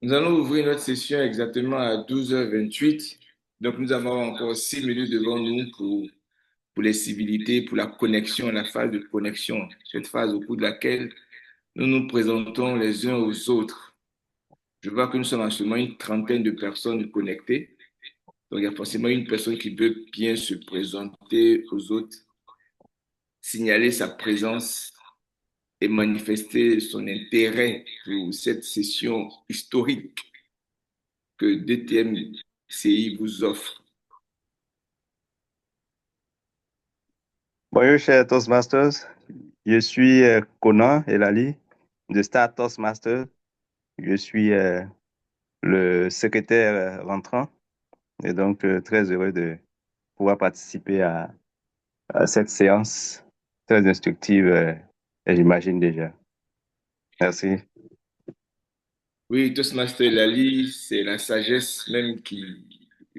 Nous allons ouvrir notre session exactement à 12h28. Donc, nous avons encore 6 minutes devant nous pour les civilités, pour la connexion, la phase de connexion. Cette phase au cours de laquelle nous nous présentons les uns aux autres. Je vois que nous sommes actuellement une trentaine de personnes connectées. Donc, il y a forcément une personne qui veut bien se présenter aux autres, signaler sa présence et manifester son intérêt pour cette session historique que DTMCI vous offre. Bonjour, chers Toastmasters. Je suis Conan Elali de Star Toastmasters. Je suis le secrétaire rentrant et donc très heureux de pouvoir participer à cette séance très instructive, et j'imagine déjà. Merci. Oui, Toastmaster Lali, c'est la sagesse même qui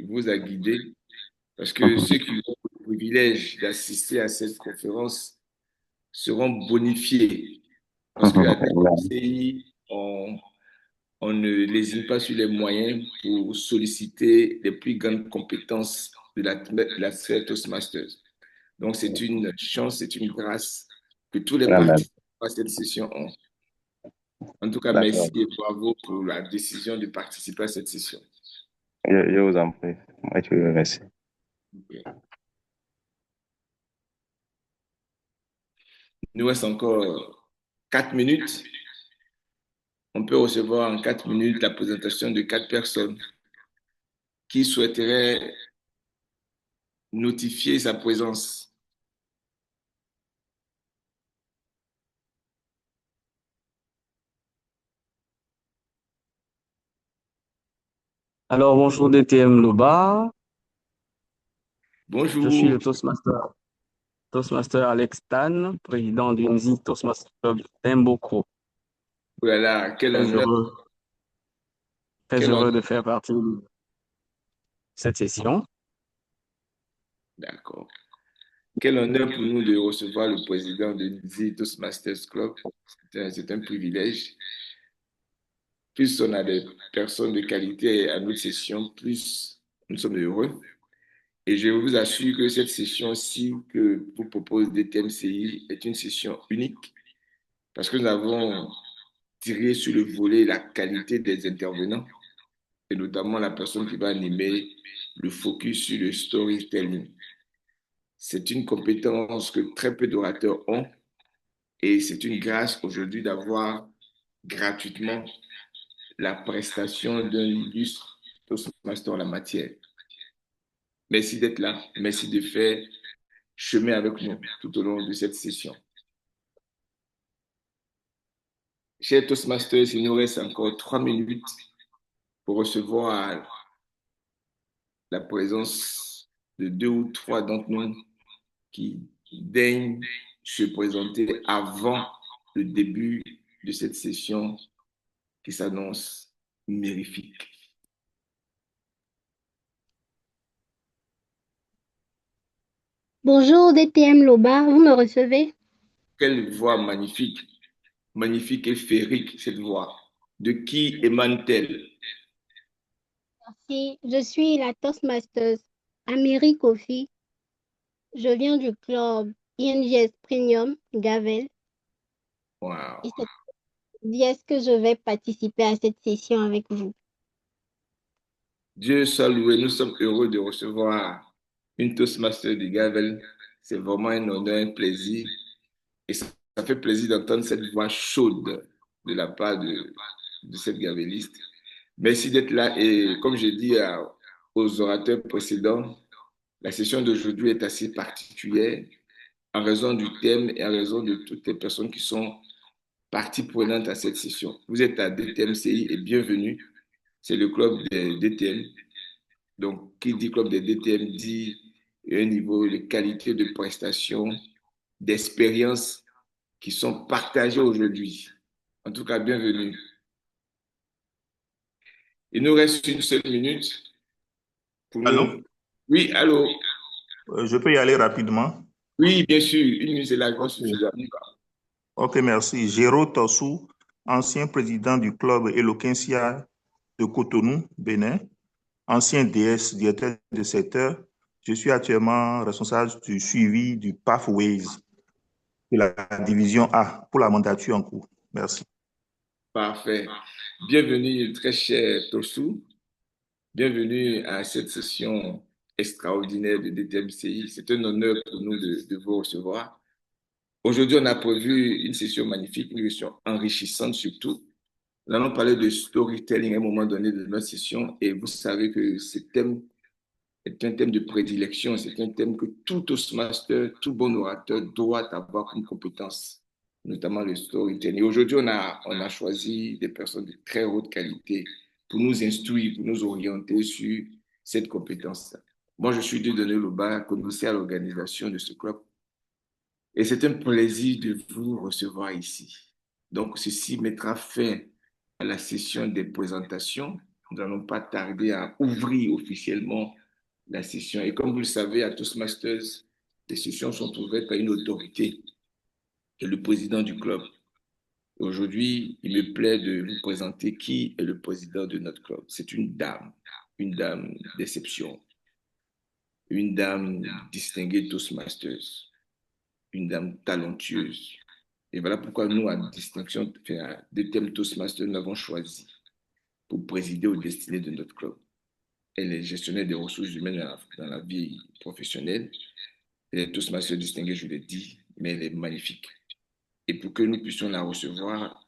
vous a guidé, parce que ceux qui ont le privilège d'assister à cette conférence seront bonifiés, parce qu'à DMCI, on ne lésine pas sur les moyens pour solliciter les plus grandes compétences de la sphère Toastmasters. Donc, c'est une chance, c'est une grâce que tous les Amen. participants à cette session ont. En tout cas, merci D'accord. et bravo pour la décision de participer à cette session. Je vous en prie. Moi, je vous remercie. Il nous reste encore 4 minutes. On peut recevoir en 4 minutes la présentation de 4 personnes qui souhaiteraient notifier sa présence. Alors, bonjour DTM Loba. Je suis Bonjour. le Toastmaster Alex Tan, président du NZ Toastmaster Club d'Imboko. Voilà, Très heureux, très quel heureux honneur. de faire partie de cette session. D'accord. Quel honneur pour nous de recevoir le président de NIZI Toastmasters Club. C'est un privilège. Plus on a des personnes de qualité à notre session, plus nous sommes heureux. Et je vous assure que cette session-ci que vous propose DTMCI est une session unique parce que nous avons tiré sur le volet la qualité des intervenants et notamment la personne qui va animer le focus sur le storytelling. C'est une compétence que très peu d'orateurs ont et c'est une grâce aujourd'hui d'avoir gratuitement la prestation d'un illustre Toastmaster en la matière. Merci d'être là. Merci de faire chemin avec nous tout au long de cette session. Chers Toastmasters, il nous reste encore 3 minutes pour recevoir la présence de 2 ou 3 d'entre nous qui daignent se présenter avant le début de cette session qui s'annonce mirifique. Bonjour DTM Loba, vous me recevez? Quelle voix magnifique, magnifique et féerique cette voix. De qui émane-t-elle? Si je suis la Toastmasters Amérique Kofi, je viens du club INGS Premium Gavel Wow. et c'est dit est-ce que je vais participer à cette session avec vous? Dieu soit loué, nous sommes heureux de recevoir une Toastmaster de Gavel. C'est vraiment un honneur, un plaisir. Et ça fait plaisir d'entendre cette voix chaude de la part de cette gaveliste. Merci d'être là. Et comme j'ai dit aux orateurs précédents, la session d'aujourd'hui est assez particulière en raison du thème et en raison de toutes les personnes qui sont partie prenante à cette session. Vous êtes à DTMCI et bienvenue. C'est le club des DTM. Donc, qui dit club des DTM dit un niveau de qualité de prestation, d'expérience qui sont partagés aujourd'hui. En tout cas, bienvenue. Il nous reste une seule minute pour Allô? nous. Oui, allô? Je peux y aller rapidement? Oui, bien sûr, une minute est largement Ok, suffisante. Ok, merci. Géraud Tossou, ancien président du club Eloquentia de Cotonou, Bénin, ancien DS, directeur de secteur. Je suis actuellement responsable du suivi du Pathways de la division A pour la mandature en cours. Merci. Parfait. Bienvenue, très cher Tosu. Bienvenue à cette session extraordinaire de DTMCI. C'est un honneur pour nous de vous recevoir. Aujourd'hui, on a prévu une session magnifique, une session enrichissante surtout. Nous allons parler de storytelling à un moment donné de notre session et vous savez que ce thème est un thème de prédilection, c'est un thème que tout Toastmaster, tout bon orateur doit avoir comme compétence, notamment le storytelling. Aujourd'hui, on a choisi des personnes de très haute qualité pour nous instruire, pour nous orienter sur cette compétence. Moi, je suis Dieudonné Loba, commissaire à l'organisation de ce club. Et c'est un plaisir de vous recevoir ici. Donc, ceci mettra fin à la session des présentations. Nous n'allons pas tarder à ouvrir officiellement la session. Et comme vous le savez, à Toastmasters, les sessions sont ouvertes par une autorité, qui est le président du club. Aujourd'hui, il me plaît de vous présenter qui est le président de notre club. C'est une dame d'exception, une dame distinguée Toastmasters, une dame talentueuse. Et voilà pourquoi nous, à distinction des thèmes Toastmasters, nous avons choisi pour présider aux destinées de notre club. Elle est gestionnaire des ressources humaines dans la vie professionnelle. Elle est Toastmaster distinguée, je l'ai dit, mais elle est magnifique. Et pour que nous puissions la recevoir,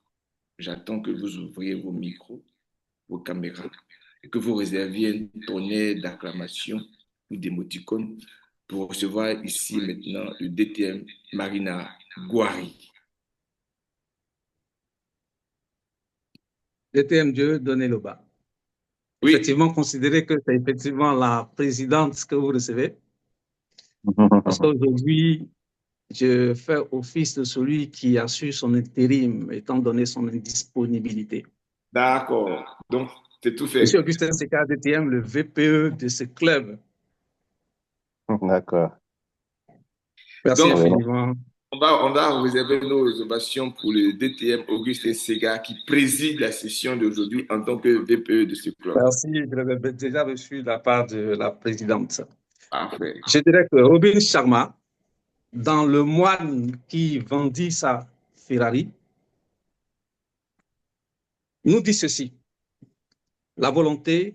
j'attends que vous ouvriez vos micros, vos caméras, et que vous réserviez un tonnerre d'acclamation ou d'émoticônes pour recevoir ici maintenant le DTM Marina Gouari. DTM Dieudonné Loba. Oui. Effectivement, considérez que c'est effectivement la présidente que vous recevez. Parce qu'aujourd'hui, je fais office de celui qui assure son intérim, étant donné son indisponibilité. D'accord. Donc, c'est tout fait. Monsieur Augustin Seka, DTM, le VPE de ce club. D'accord. Merci Donc, infiniment. On va réserver nos réservations pour le DTM Augustin Sega qui préside la session d'aujourd'hui en tant que VPE de ce club. Merci, je l'avais déjà reçu de la part de la présidente. Parfait. Je dirais que Robin Sharma, dans Le Moine qui vendit sa Ferrari, nous dit ceci: la volonté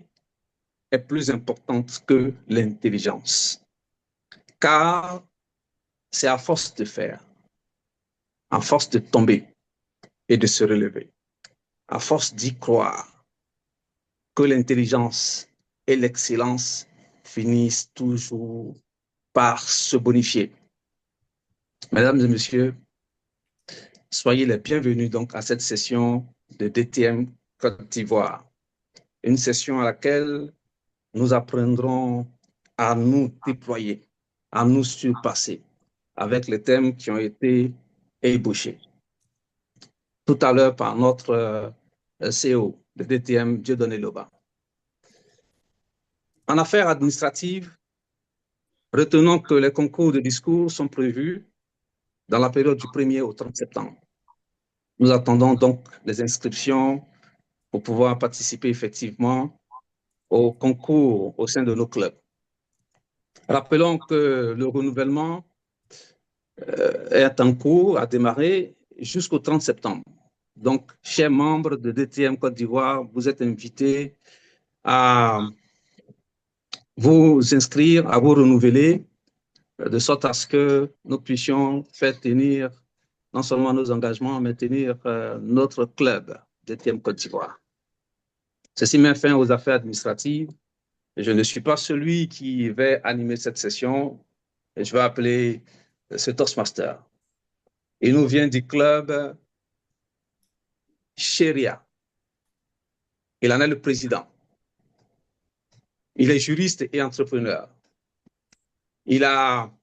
est plus importante que l'intelligence, car c'est à force de faire, à force de tomber et de se relever, à force d'y croire, que l'intelligence et l'excellence finissent toujours par se bonifier. Mesdames et messieurs, soyez les bienvenus donc à cette session de DTM Côte d'Ivoire, une session à laquelle nous apprendrons à nous déployer, à nous surpasser avec les thèmes qui ont été ébauchés tout à l'heure par notre CEO de DTM, Dieudonné Loba. En affaires administratives, retenons que les concours de discours sont prévus dans la période du 1er au 30 septembre. Nous attendons donc les inscriptions pour pouvoir participer effectivement au concours au sein de nos clubs. Rappelons que le renouvellement est en cours, a démarré jusqu'au 30 septembre. Donc, chers membres de DTM Côte d'Ivoire, vous êtes invités à vous inscrire, à vous renouveler, de sorte à ce que nous puissions faire tenir non seulement nos engagements, mais tenir notre club DTM Côte d'Ivoire. Ceci met fin aux affaires administratives. Je ne suis pas celui qui va animer cette session. Je vais appeler ce Toastmaster. Il nous vient du club Sheria. Il en est le président. Il est juriste et entrepreneur. Il a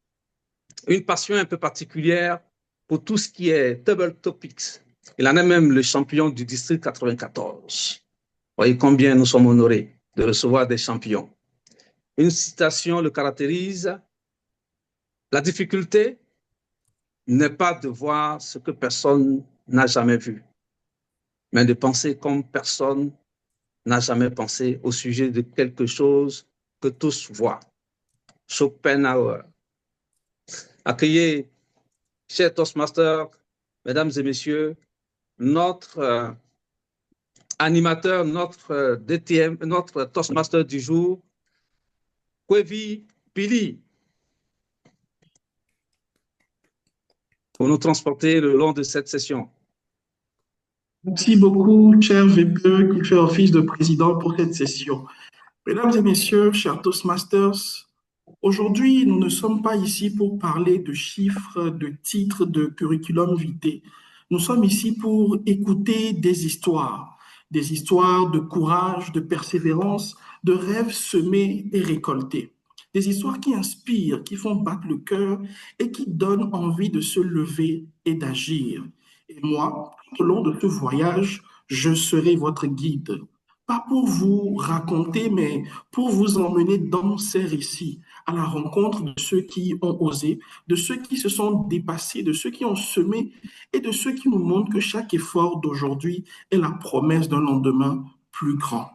une passion un peu particulière pour tout ce qui est table topics. Il en est même le champion du district 94. Vous voyez combien nous sommes honorés de recevoir des champions. Une citation le caractérise: la difficulté n'est pas de voir ce que personne n'a jamais vu, mais de penser comme personne n'a jamais pensé au sujet de quelque chose que tous voient. Schopenhauer. Accueillez, chers Toastmasters, mesdames et messieurs, notre animateur, notre DTM, notre Toastmaster du jour, Kwevi Pili, pour nous transporter le long de cette session. Merci beaucoup, cher VPE, cher office de président, pour cette session. Mesdames et messieurs, chers Toastmasters, aujourd'hui, nous ne sommes pas ici pour parler de chiffres, de titres, de curriculum vitae. Nous sommes ici pour écouter des histoires de courage, de persévérance, de rêves semés et récoltés. Des histoires qui inspirent, qui font battre le cœur et qui donnent envie de se lever et d'agir. Et moi, tout au long de ce voyage, je serai votre guide. Pas pour vous raconter, mais pour vous emmener dans ces récits, à la rencontre de ceux qui ont osé, de ceux qui se sont dépassés, de ceux qui ont semé et de ceux qui nous montrent que chaque effort d'aujourd'hui est la promesse d'un lendemain plus grand.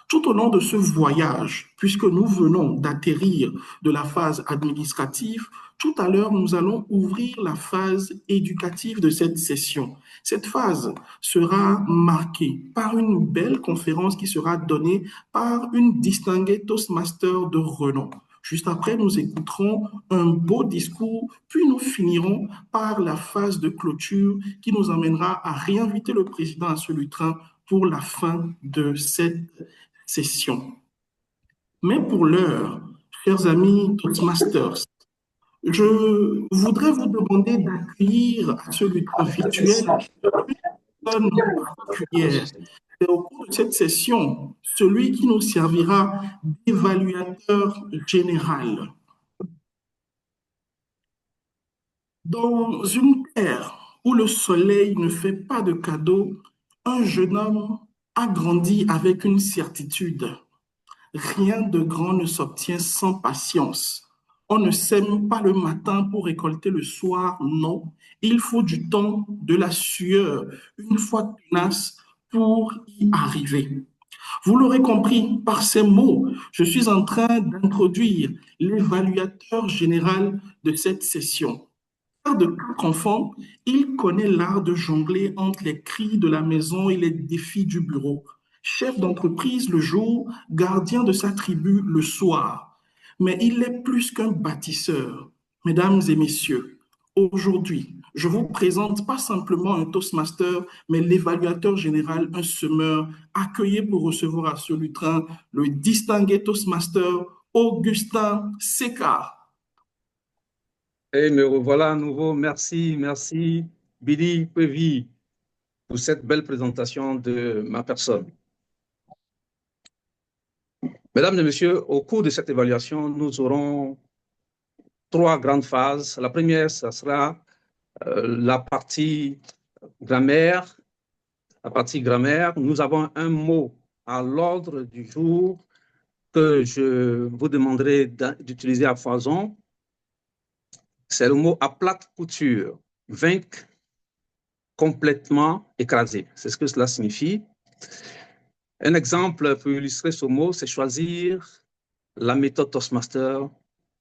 Tout au long de ce voyage, puisque nous venons d'atterrir de la phase administrative, tout à l'heure, nous allons ouvrir la phase éducative de cette session. Cette phase sera marquée par une belle conférence qui sera donnée par une distinguée Toastmaster de renom. Juste après, nous écouterons un beau discours, puis nous finirons par la phase de clôture qui nous amènera à réinviter le président à ce lutrin pour la fin de cette session. Mais pour l'heure, chers amis Toastmasters, je voudrais vous demander d'accueillir à ce lutrin virtuel une personne particulière. C'est au cours de cette session, celui qui nous servira d'évaluateur général. Dans une terre où le soleil ne fait pas de cadeaux, un jeune homme a grandi avec une certitude. Rien de grand ne s'obtient sans patience. On ne sème pas le matin pour récolter le soir, non. Il faut du temps, de la sueur, une fois tenace pour y arriver. Vous l'aurez compris, par ces mots, je suis en train d'introduire l'évaluateur général de cette session. Père de 4 enfants, il connaît l'art de jongler entre les cris de la maison et les défis du bureau. Chef d'entreprise le jour, gardien de sa tribu le soir. Mais il est plus qu'un bâtisseur. Mesdames et messieurs, aujourd'hui, je vous présente pas simplement un Toastmaster, mais l'évaluateur général, un semeur, accueilli pour recevoir à ce lutrin le distingué Toastmaster Augustin Sécard. Et me revoilà à nouveau. Merci, merci, Billy Pevi, pour cette belle présentation de ma personne. Mesdames et messieurs, au cours de cette évaluation, nous aurons 3 grandes phases. La première, ce sera la partie grammaire. La partie grammaire, nous avons un mot à l'ordre du jour que je vous demanderai d'utiliser à foison. C'est le mot à plate couture, vaincre, complètement écrasé. C'est ce que cela signifie. Un exemple pour illustrer ce mot, c'est choisir la méthode Toastmaster,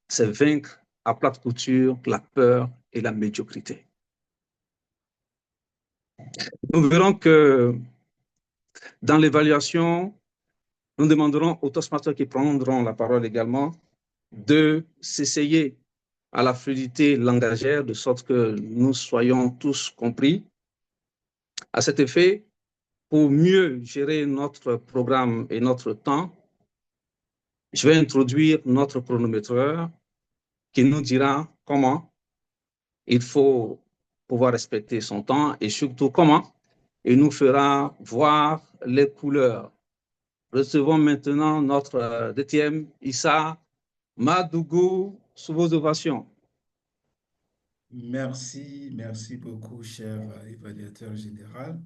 c'est vaincre à plate couture la peur et la médiocrité. Nous verrons que dans l'évaluation, nous demanderons aux Toastmasters qui prendront la parole également de s'essayer à la fluidité langagière de sorte que nous soyons tous compris. À cet effet, pour mieux gérer notre programme et notre temps, je vais introduire notre chronométreur qui nous dira comment il faut pouvoir respecter son temps et surtout comment il nous fera voir les couleurs. Recevons maintenant notre DTM Issa Madougou sous vos ovations. Merci, merci beaucoup, cher évaluateur général.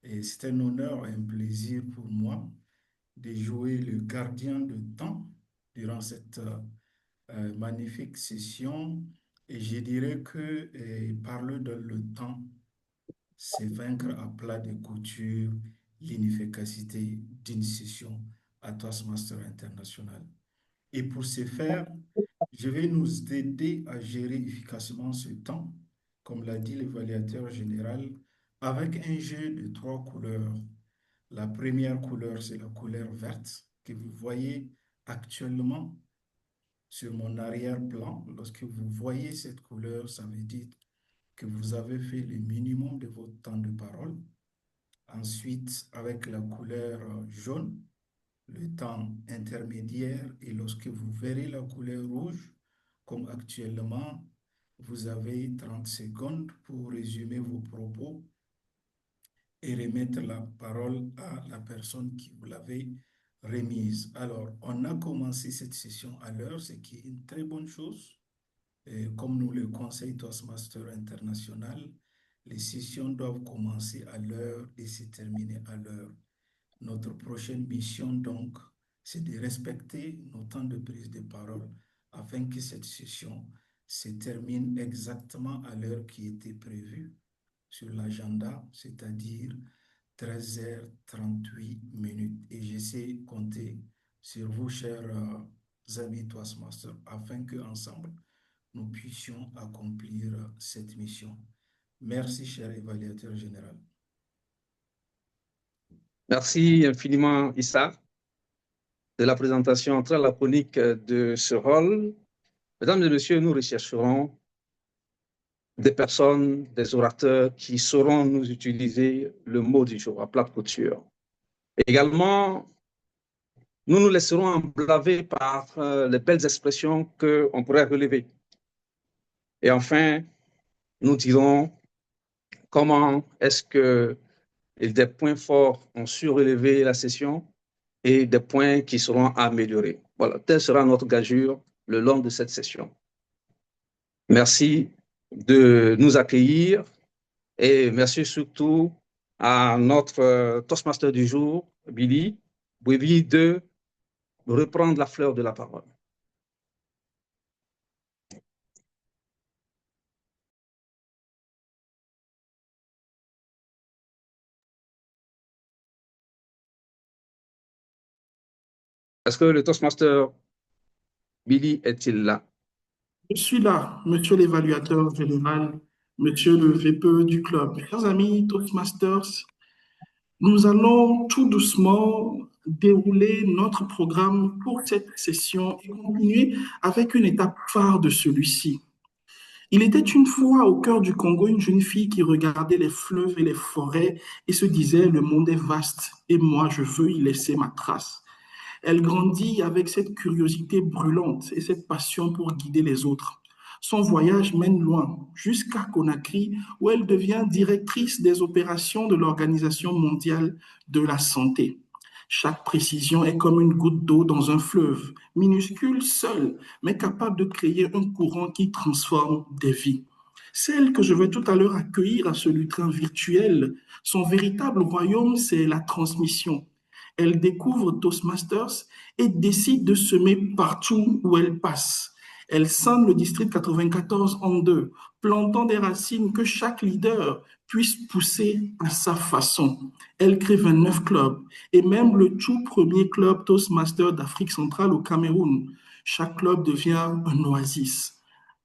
Et c'est un honneur et un plaisir pour moi de jouer le gardien de temps durant cette magnifique session. Et je dirais que parler dans le temps, c'est vaincre à plat de couture l'inefficacité d'une session à Toastmaster International. Et pour ce faire, je vais nous aider à gérer efficacement ce temps, comme l'a dit l'évaluateur général, avec un jeu de 3 couleurs. La première couleur, c'est la couleur verte que vous voyez actuellement sur mon arrière-plan. Lorsque vous voyez cette couleur, ça veut dire que vous avez fait le minimum de votre temps de parole. Ensuite, avec la couleur jaune, le temps intermédiaire, et lorsque vous verrez la couleur rouge, comme actuellement, vous avez 30 secondes pour résumer vos propos et remettre la parole à la personne qui vous l'avait remise. Alors, on a commencé cette session à l'heure, ce qui est une très bonne chose. Et comme nous le conseille Toastmaster International, les sessions doivent commencer à l'heure et se terminer à l'heure. Notre prochaine mission, donc, c'est de respecter nos temps de prise de parole afin que cette session se termine exactement à l'heure qui était prévue sur l'agenda, c'est-à-dire 13h38. Et j'essaie de compter sur vous, chers amis Toastmasters, afin qu'ensemble, nous puissions accomplir cette mission. Merci, cher évaluateur général. Merci infiniment, Issa, de la présentation très laconique de ce rôle. Mesdames et messieurs, nous rechercherons des personnes, des orateurs qui sauront nous utiliser le mot du jour à plate couture. Également, nous nous laisserons emblaver par les belles expressions qu'on pourrait relever. Et enfin, nous dirons comment est-ce que des points forts ont su relever la session et des points qui seront améliorés. Voilà, telle sera notre gageure le long de cette session. Merci de nous accueillir et merci surtout à notre Toastmaster du jour, Billy Bouévi, de reprendre la fleur de la parole. Est-ce que le Toastmaster Billy est-il là? Je suis là, monsieur l'évaluateur général, monsieur le VPE du club. Chers amis Toastmasters, nous allons tout doucement dérouler notre programme pour cette session et continuer avec une étape phare de celui-ci. Il était une fois au cœur du Congo une jeune fille qui regardait les fleuves et les forêts et se disait: le monde est vaste et moi je veux y laisser ma trace. Elle grandit avec cette curiosité brûlante et cette passion pour guider les autres. Son voyage mène loin, jusqu'à Conakry, où elle devient directrice des opérations de l'Organisation mondiale de la santé. Chaque précision est comme une goutte d'eau dans un fleuve, minuscule seule, mais capable de créer un courant qui transforme des vies. Celle que je vais tout à l'heure accueillir à ce lutrin virtuel, son véritable royaume, c'est la transmission. Elle découvre Toastmasters et décide de semer partout où elle passe. Elle scinde le district 94 en deux, plantant des racines que chaque leader puisse pousser à sa façon. Elle crée 29 clubs et même le tout premier club Toastmasters d'Afrique centrale au Cameroun. Chaque club devient un oasis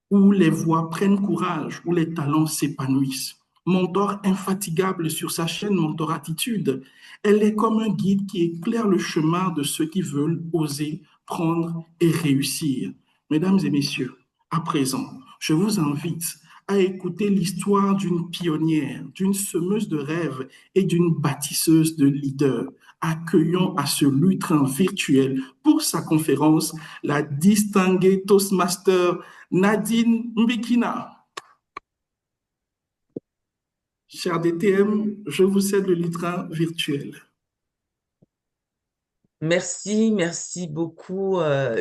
où les voix prennent courage, où les talents s'épanouissent. Mentor infatigable sur sa chaîne Mentoratitude, elle est comme un guide qui éclaire le chemin de ceux qui veulent oser, prendre et réussir. Mesdames et messieurs, à présent, je vous invite à écouter l'histoire d'une pionnière, d'une semeuse de rêves et d'une bâtisseuse de leaders. Accueillons à ce lutrin virtuel pour sa conférence la distinguée Toastmaster Nadine Mbikina. Cher DTM, je vous cède le lutrin virtuel. Merci beaucoup,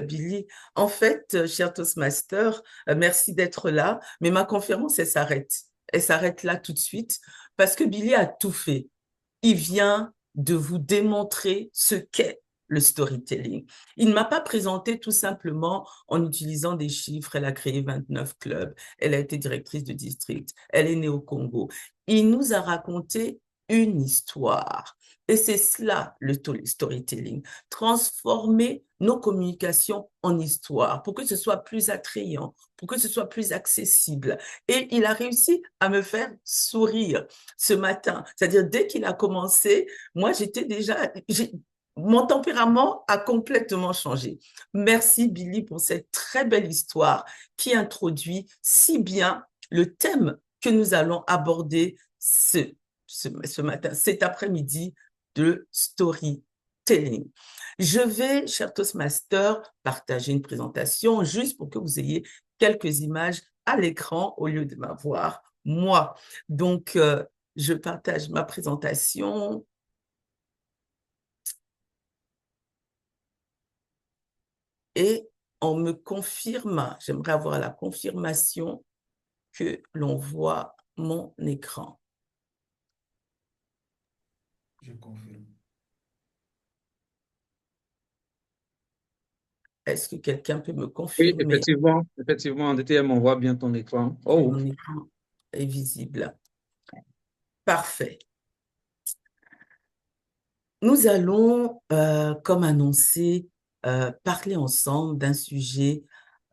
Billy. En fait, cher Toastmaster, merci d'être là, mais ma conférence, elle s'arrête. Elle s'arrête là tout de suite parce que Billy a tout fait. Il vient de vous démontrer ce qu'est le storytelling. Il ne m'a pas présenté tout simplement en utilisant des chiffres. Elle a créé 29 clubs. Elle a été directrice de district. Elle est née au Congo. Il nous a raconté une histoire. Et c'est cela le storytelling, transformer nos communications en histoire pour que ce soit plus attrayant, pour que ce soit plus accessible. Et il a réussi à me faire sourire ce matin. C'est-à-dire, dès qu'il a commencé, moi, mon tempérament a complètement changé. Merci, Billy, pour cette très belle histoire qui introduit si bien le thème que nous allons aborder ce matin, cet après-midi, de storytelling. Je vais, cher Toastmaster, partager une présentation juste pour que vous ayez quelques images à l'écran au lieu de m'avoir moi. Donc, je partage ma présentation. Et on me confirme, j'aimerais avoir la confirmation que l'on voit mon écran. Je confirme. Est-ce que quelqu'un peut me Oui, confirmer? effectivement, en DTM, on voit bien ton écran. Oh, Mon écran est visible. Parfait. Nous allons, comme annoncé, parler ensemble d'un sujet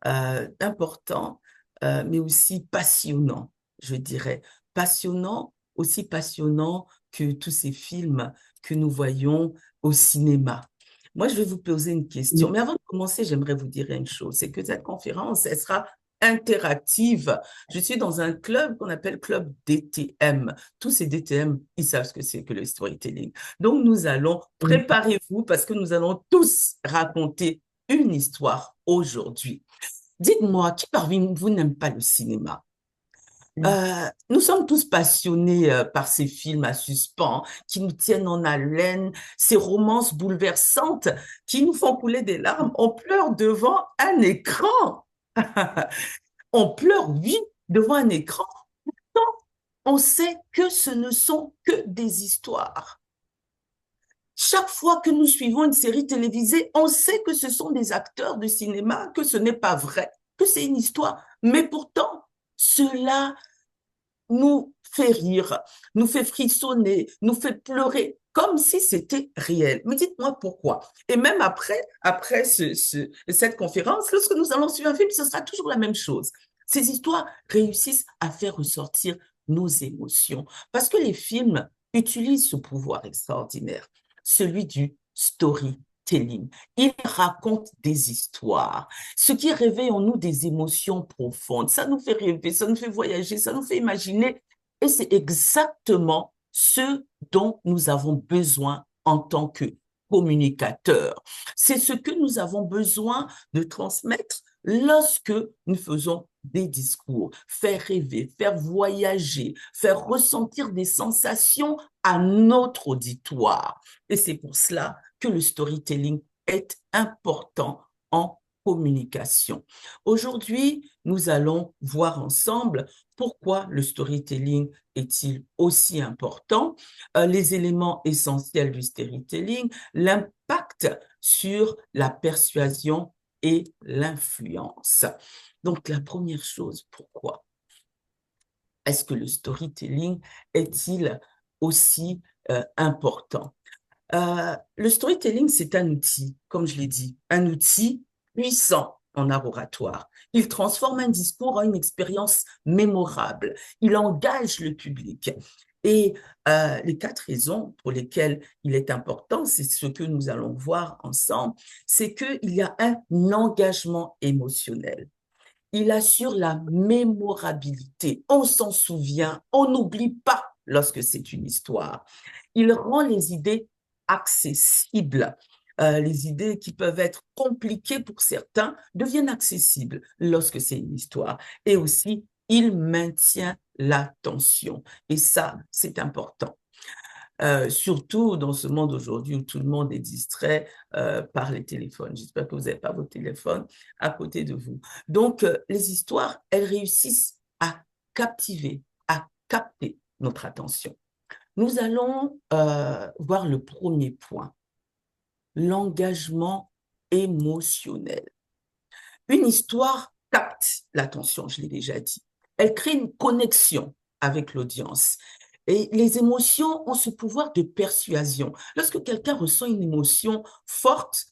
important, mais aussi passionnant, je dirais. Passionnant, aussi passionnant que tous ces films que nous voyons au cinéma. Moi, je vais vous poser une question. Mais avant de commencer, j'aimerais vous dire une chose, c'est que cette conférence, elle sera interactive. Je suis dans un club qu'on appelle Club DTM. Tous ces DTM, ils savent ce que c'est que le storytelling. Donc, nous allons, préparez-vous parce que nous allons tous raconter une histoire aujourd'hui. Dites-moi, qui parmi vous n'aime pas le cinéma? Nous sommes tous passionnés par ces films à suspens qui nous tiennent en haleine, ces romances bouleversantes qui nous font couler des larmes. On pleure devant un écran. On pleure, oui, devant un écran. Pourtant, on sait que ce ne sont que des histoires. Chaque fois que nous suivons une série télévisée, on sait que ce sont des acteurs de cinéma, que ce n'est pas vrai, que c'est une histoire. Mais pourtant, cela nous fait rire, nous fait frissonner, nous fait pleurer, comme si c'était réel. Mais dites-moi pourquoi. Et même après cette conférence, lorsque nous allons suivre un film, ce sera toujours la même chose. Ces histoires réussissent à faire ressortir nos émotions, parce que les films utilisent ce pouvoir extraordinaire, celui du storytelling. Ils racontent des histoires, ce qui réveille en nous des émotions profondes. Ça nous fait rêver, ça nous fait voyager, ça nous fait imaginer. Et c'est exactement ce dont nous avons besoin en tant que communicateurs. C'est ce que nous avons besoin de transmettre lorsque nous faisons des discours, faire rêver, faire voyager, faire ressentir des sensations à notre auditoire. Et c'est pour cela que le storytelling est important en communication. Aujourd'hui, nous allons voir ensemble pourquoi le storytelling est-il aussi important, les éléments essentiels du storytelling, l'impact sur la persuasion et l'influence. Donc, la première chose, pourquoi est-ce que le storytelling est-il aussi important? Le storytelling, c'est un outil, comme je l'ai dit, un outil puissant en art oratoire. Il transforme un discours en une expérience mémorable. Il engage le public. Et les 4 raisons pour lesquelles il est important, c'est ce que nous allons voir ensemble, c'est qu'il y a un engagement émotionnel. Il assure la mémorabilité. On s'en souvient, on n'oublie pas lorsque c'est une histoire. Il rend les idées accessibles. Les idées qui peuvent être compliquées pour certains deviennent accessibles lorsque c'est une histoire. Et aussi, il maintient l'attention. Et ça, c'est important. Surtout dans ce monde aujourd'hui où tout le monde est distrait par les téléphones. J'espère que vous n'avez pas vos téléphones à côté de vous. Donc, les histoires, elles réussissent à captiver, à capter notre attention. Nous allons voir le premier point, l'engagement émotionnel. Une histoire capte l'attention, je l'ai déjà dit. Elle crée une connexion avec l'audience. Et les émotions ont ce pouvoir de persuasion. Lorsque quelqu'un ressent une émotion forte,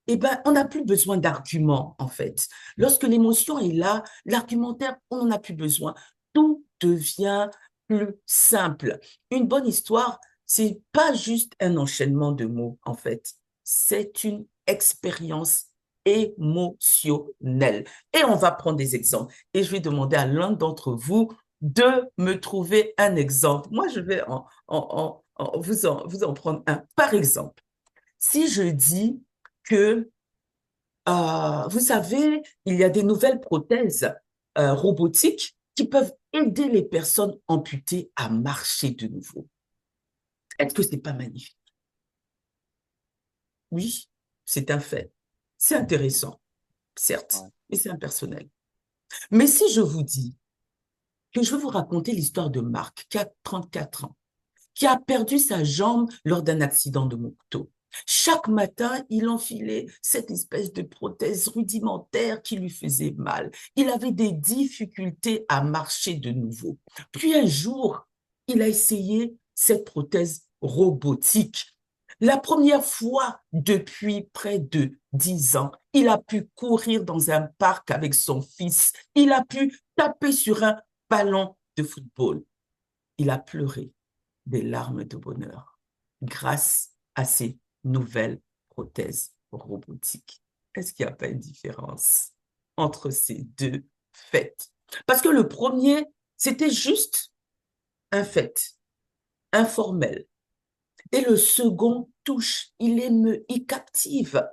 eh ben, on n'a plus besoin d'arguments, en fait. Lorsque l'émotion est là, l'argumentaire, on n'en a plus besoin. Tout devient plus simple. Une bonne histoire, c'est pas juste un enchaînement de mots, en fait. C'est une expérience émotionnelle. Et on va prendre des exemples. Et je vais demander à l'un d'entre vous de me trouver un exemple. Moi, je vais vous en prendre un. Par exemple, si je dis que, vous savez, il y a des nouvelles prothèses robotiques qui peuvent aider les personnes amputées à marcher de nouveau. Est-ce que c'est pas magnifique? Oui, c'est un fait. C'est intéressant, certes, mais c'est impersonnel. Mais si je vous dis que je vais vous raconter l'histoire de Marc, qui a 34 ans, qui a perdu sa jambe lors d'un accident de moto. Chaque matin, il enfilait cette espèce de prothèse rudimentaire qui lui faisait mal. Il avait des difficultés à marcher de nouveau. Puis un jour, il a essayé cette prothèse robotique. La première fois depuis près de 10 ans, il a pu courir dans un parc avec son fils. Il a pu taper sur un ballon de football. Il a pleuré des larmes de bonheur grâce à ces nouvelles prothèses robotiques. Est-ce qu'il n'y a pas une différence entre ces deux faits? Parce que le premier, c'était juste un fait, informel. Et le second touche, il émeut, il captive.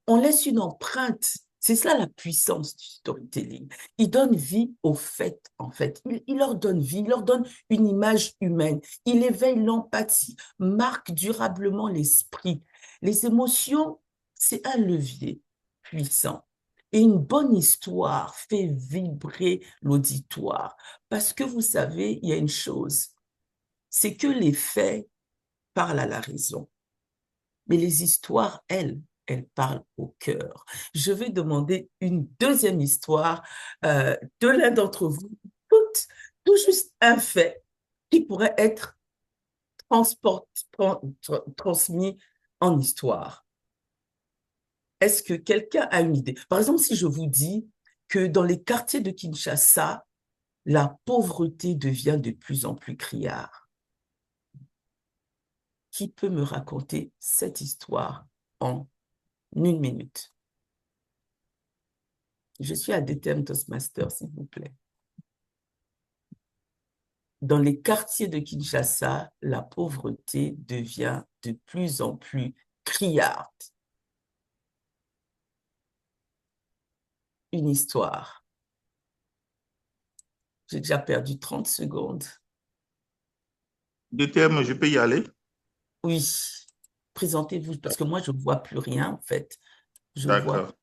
On laisse une empreinte. C'est cela la puissance du storytelling. Il donne vie aux faits, en fait. Il leur donne vie, il leur donne une image humaine. Il éveille l'empathie, marque durablement l'esprit. Les émotions, c'est un levier puissant. Et une bonne histoire fait vibrer l'auditoire. Parce que vous savez, il y a une chose, c'est que les faits parlent à la raison. Mais les histoires, elles parlent au cœur. Je vais demander une deuxième histoire de l'un d'entre vous, tout juste un fait qui pourrait être transmis en histoire. Est-ce que quelqu'un a une idée? Par exemple, si je vous dis que dans les quartiers de Kinshasa, la pauvreté devient de plus en plus criarde. Qui peut me raconter cette histoire en 1 minute? Je suis à DTM Toastmaster, s'il vous plaît. Dans les quartiers de Kinshasa, la pauvreté devient de plus en plus criarde. Une histoire. J'ai déjà perdu 30 secondes. DTM, je peux y aller? Oui. Présentez-vous, parce que moi, je ne vois plus rien, en fait. D'accord.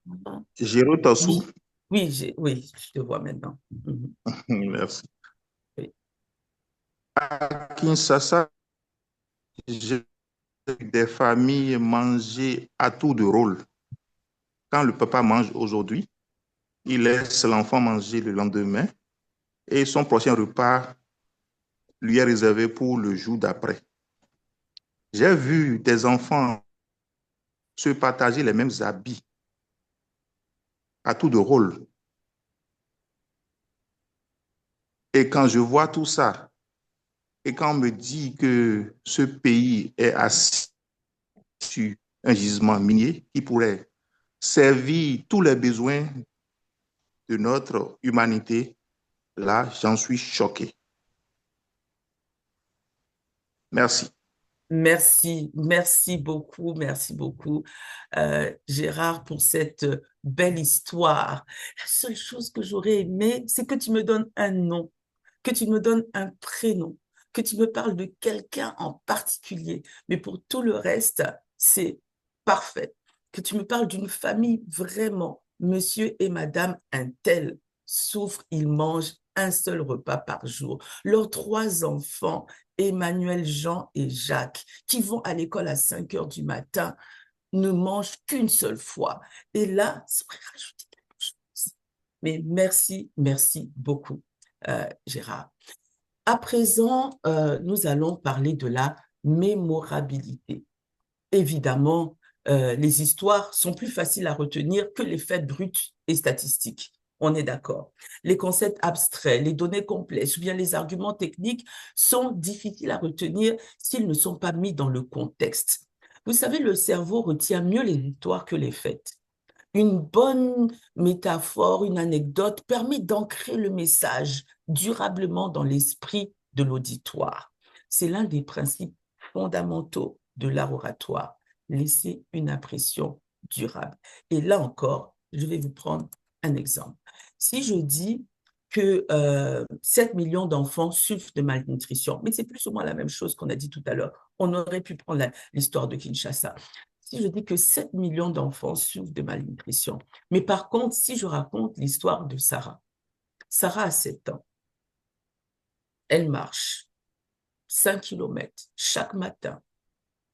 Géraud Tassou. Oui, je te vois maintenant. Merci. Oui. À Kinshasa, j'ai des familles manger à tour de rôle. Quand le papa mange aujourd'hui, il laisse l'enfant manger le lendemain et son prochain repas lui est réservé pour le jour d'après. J'ai vu des enfants se partager les mêmes habits à tour de rôle. Et quand je vois tout ça, et quand on me dit que ce pays est assis sur un gisement minier qui pourrait servir tous les besoins de notre humanité, là, j'en suis choqué. Merci. Merci beaucoup, Gérard, pour cette belle histoire. La seule chose que j'aurais aimé, c'est que tu me donnes un nom, que tu me donnes un prénom, que tu me parles de quelqu'un en particulier. Mais pour tout le reste, c'est parfait. Que tu me parles d'une famille vraiment, monsieur et madame un tel souffrent, ils mangent un seul repas par jour. Leurs 3 enfants, Emmanuel, Jean et Jacques, qui vont à l'école à 5 heures du matin, ne mangent qu'une seule fois. Et là, ça pourrait rajouter quelque chose. Mais merci beaucoup, Gérard. À présent, nous allons parler de la mémorabilité. Évidemment, les histoires sont plus faciles à retenir que les faits bruts et statistiques. On est d'accord. Les concepts abstraits, les données complexes ou bien les arguments techniques sont difficiles à retenir s'ils ne sont pas mis dans le contexte. Vous savez, le cerveau retient mieux les histoires que les faits. Une bonne métaphore, une anecdote permet d'ancrer le message durablement dans l'esprit de l'auditoire. C'est l'un des principes fondamentaux de l'art oratoire, laisser une impression durable. Et là encore, je vais vous prendre un exemple. Si je dis que 7 millions d'enfants souffrent de malnutrition, mais c'est plus ou moins la même chose qu'on a dit tout à l'heure, on aurait pu prendre l'histoire de Kinshasa. Si je dis que 7 millions d'enfants souffrent de malnutrition, mais par contre, si je raconte l'histoire de Sarah, Sarah a 7 ans, elle marche 5 kilomètres chaque matin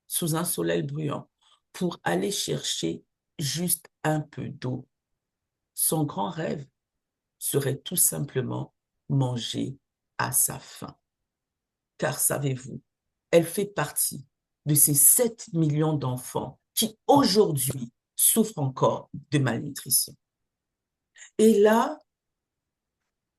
sous un soleil brûlant pour aller chercher juste un peu d'eau. Son grand rêve serait tout simplement manger à sa faim. Car savez-vous, elle fait partie de ces 7 millions d'enfants qui aujourd'hui souffrent encore de malnutrition. Et là,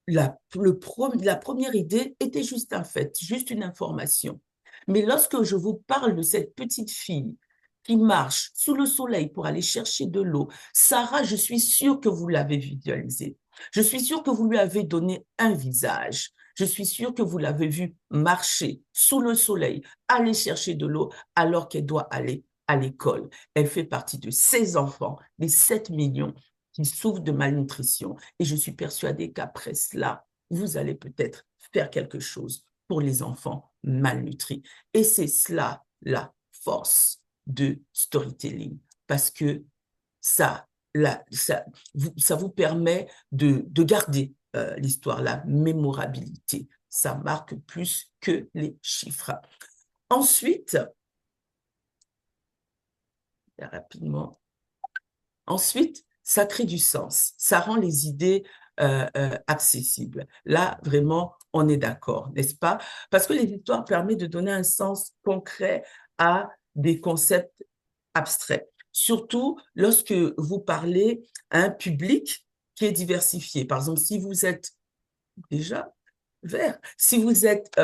la première idée était juste un fait, juste une information. Mais lorsque je vous parle de cette petite fille qui marche sous le soleil pour aller chercher de l'eau, Sarah, je suis sûre que vous l'avez visualisée. Je suis sûre que vous lui avez donné un visage. Je suis sûre que vous l'avez vue marcher sous le soleil, aller chercher de l'eau alors qu'elle doit aller à l'école. Elle fait partie de ces enfants, les 7 millions qui souffrent de malnutrition. Et je suis persuadée qu'après cela, vous allez peut-être faire quelque chose pour les enfants malnutris. Et c'est cela la force de storytelling, parce que ça vous permet de garder l'histoire, la mémorabilité. Ça marque plus que les chiffres. Ensuite, rapidement, ça crée du sens, ça rend les idées accessibles. Là, vraiment, on est d'accord, n'est-ce pas? Parce que les histoires permettent de donner un sens concret à des concepts abstraits. Surtout lorsque vous parlez à un public qui est diversifié. Par exemple, si vous êtes déjà vert, si vous êtes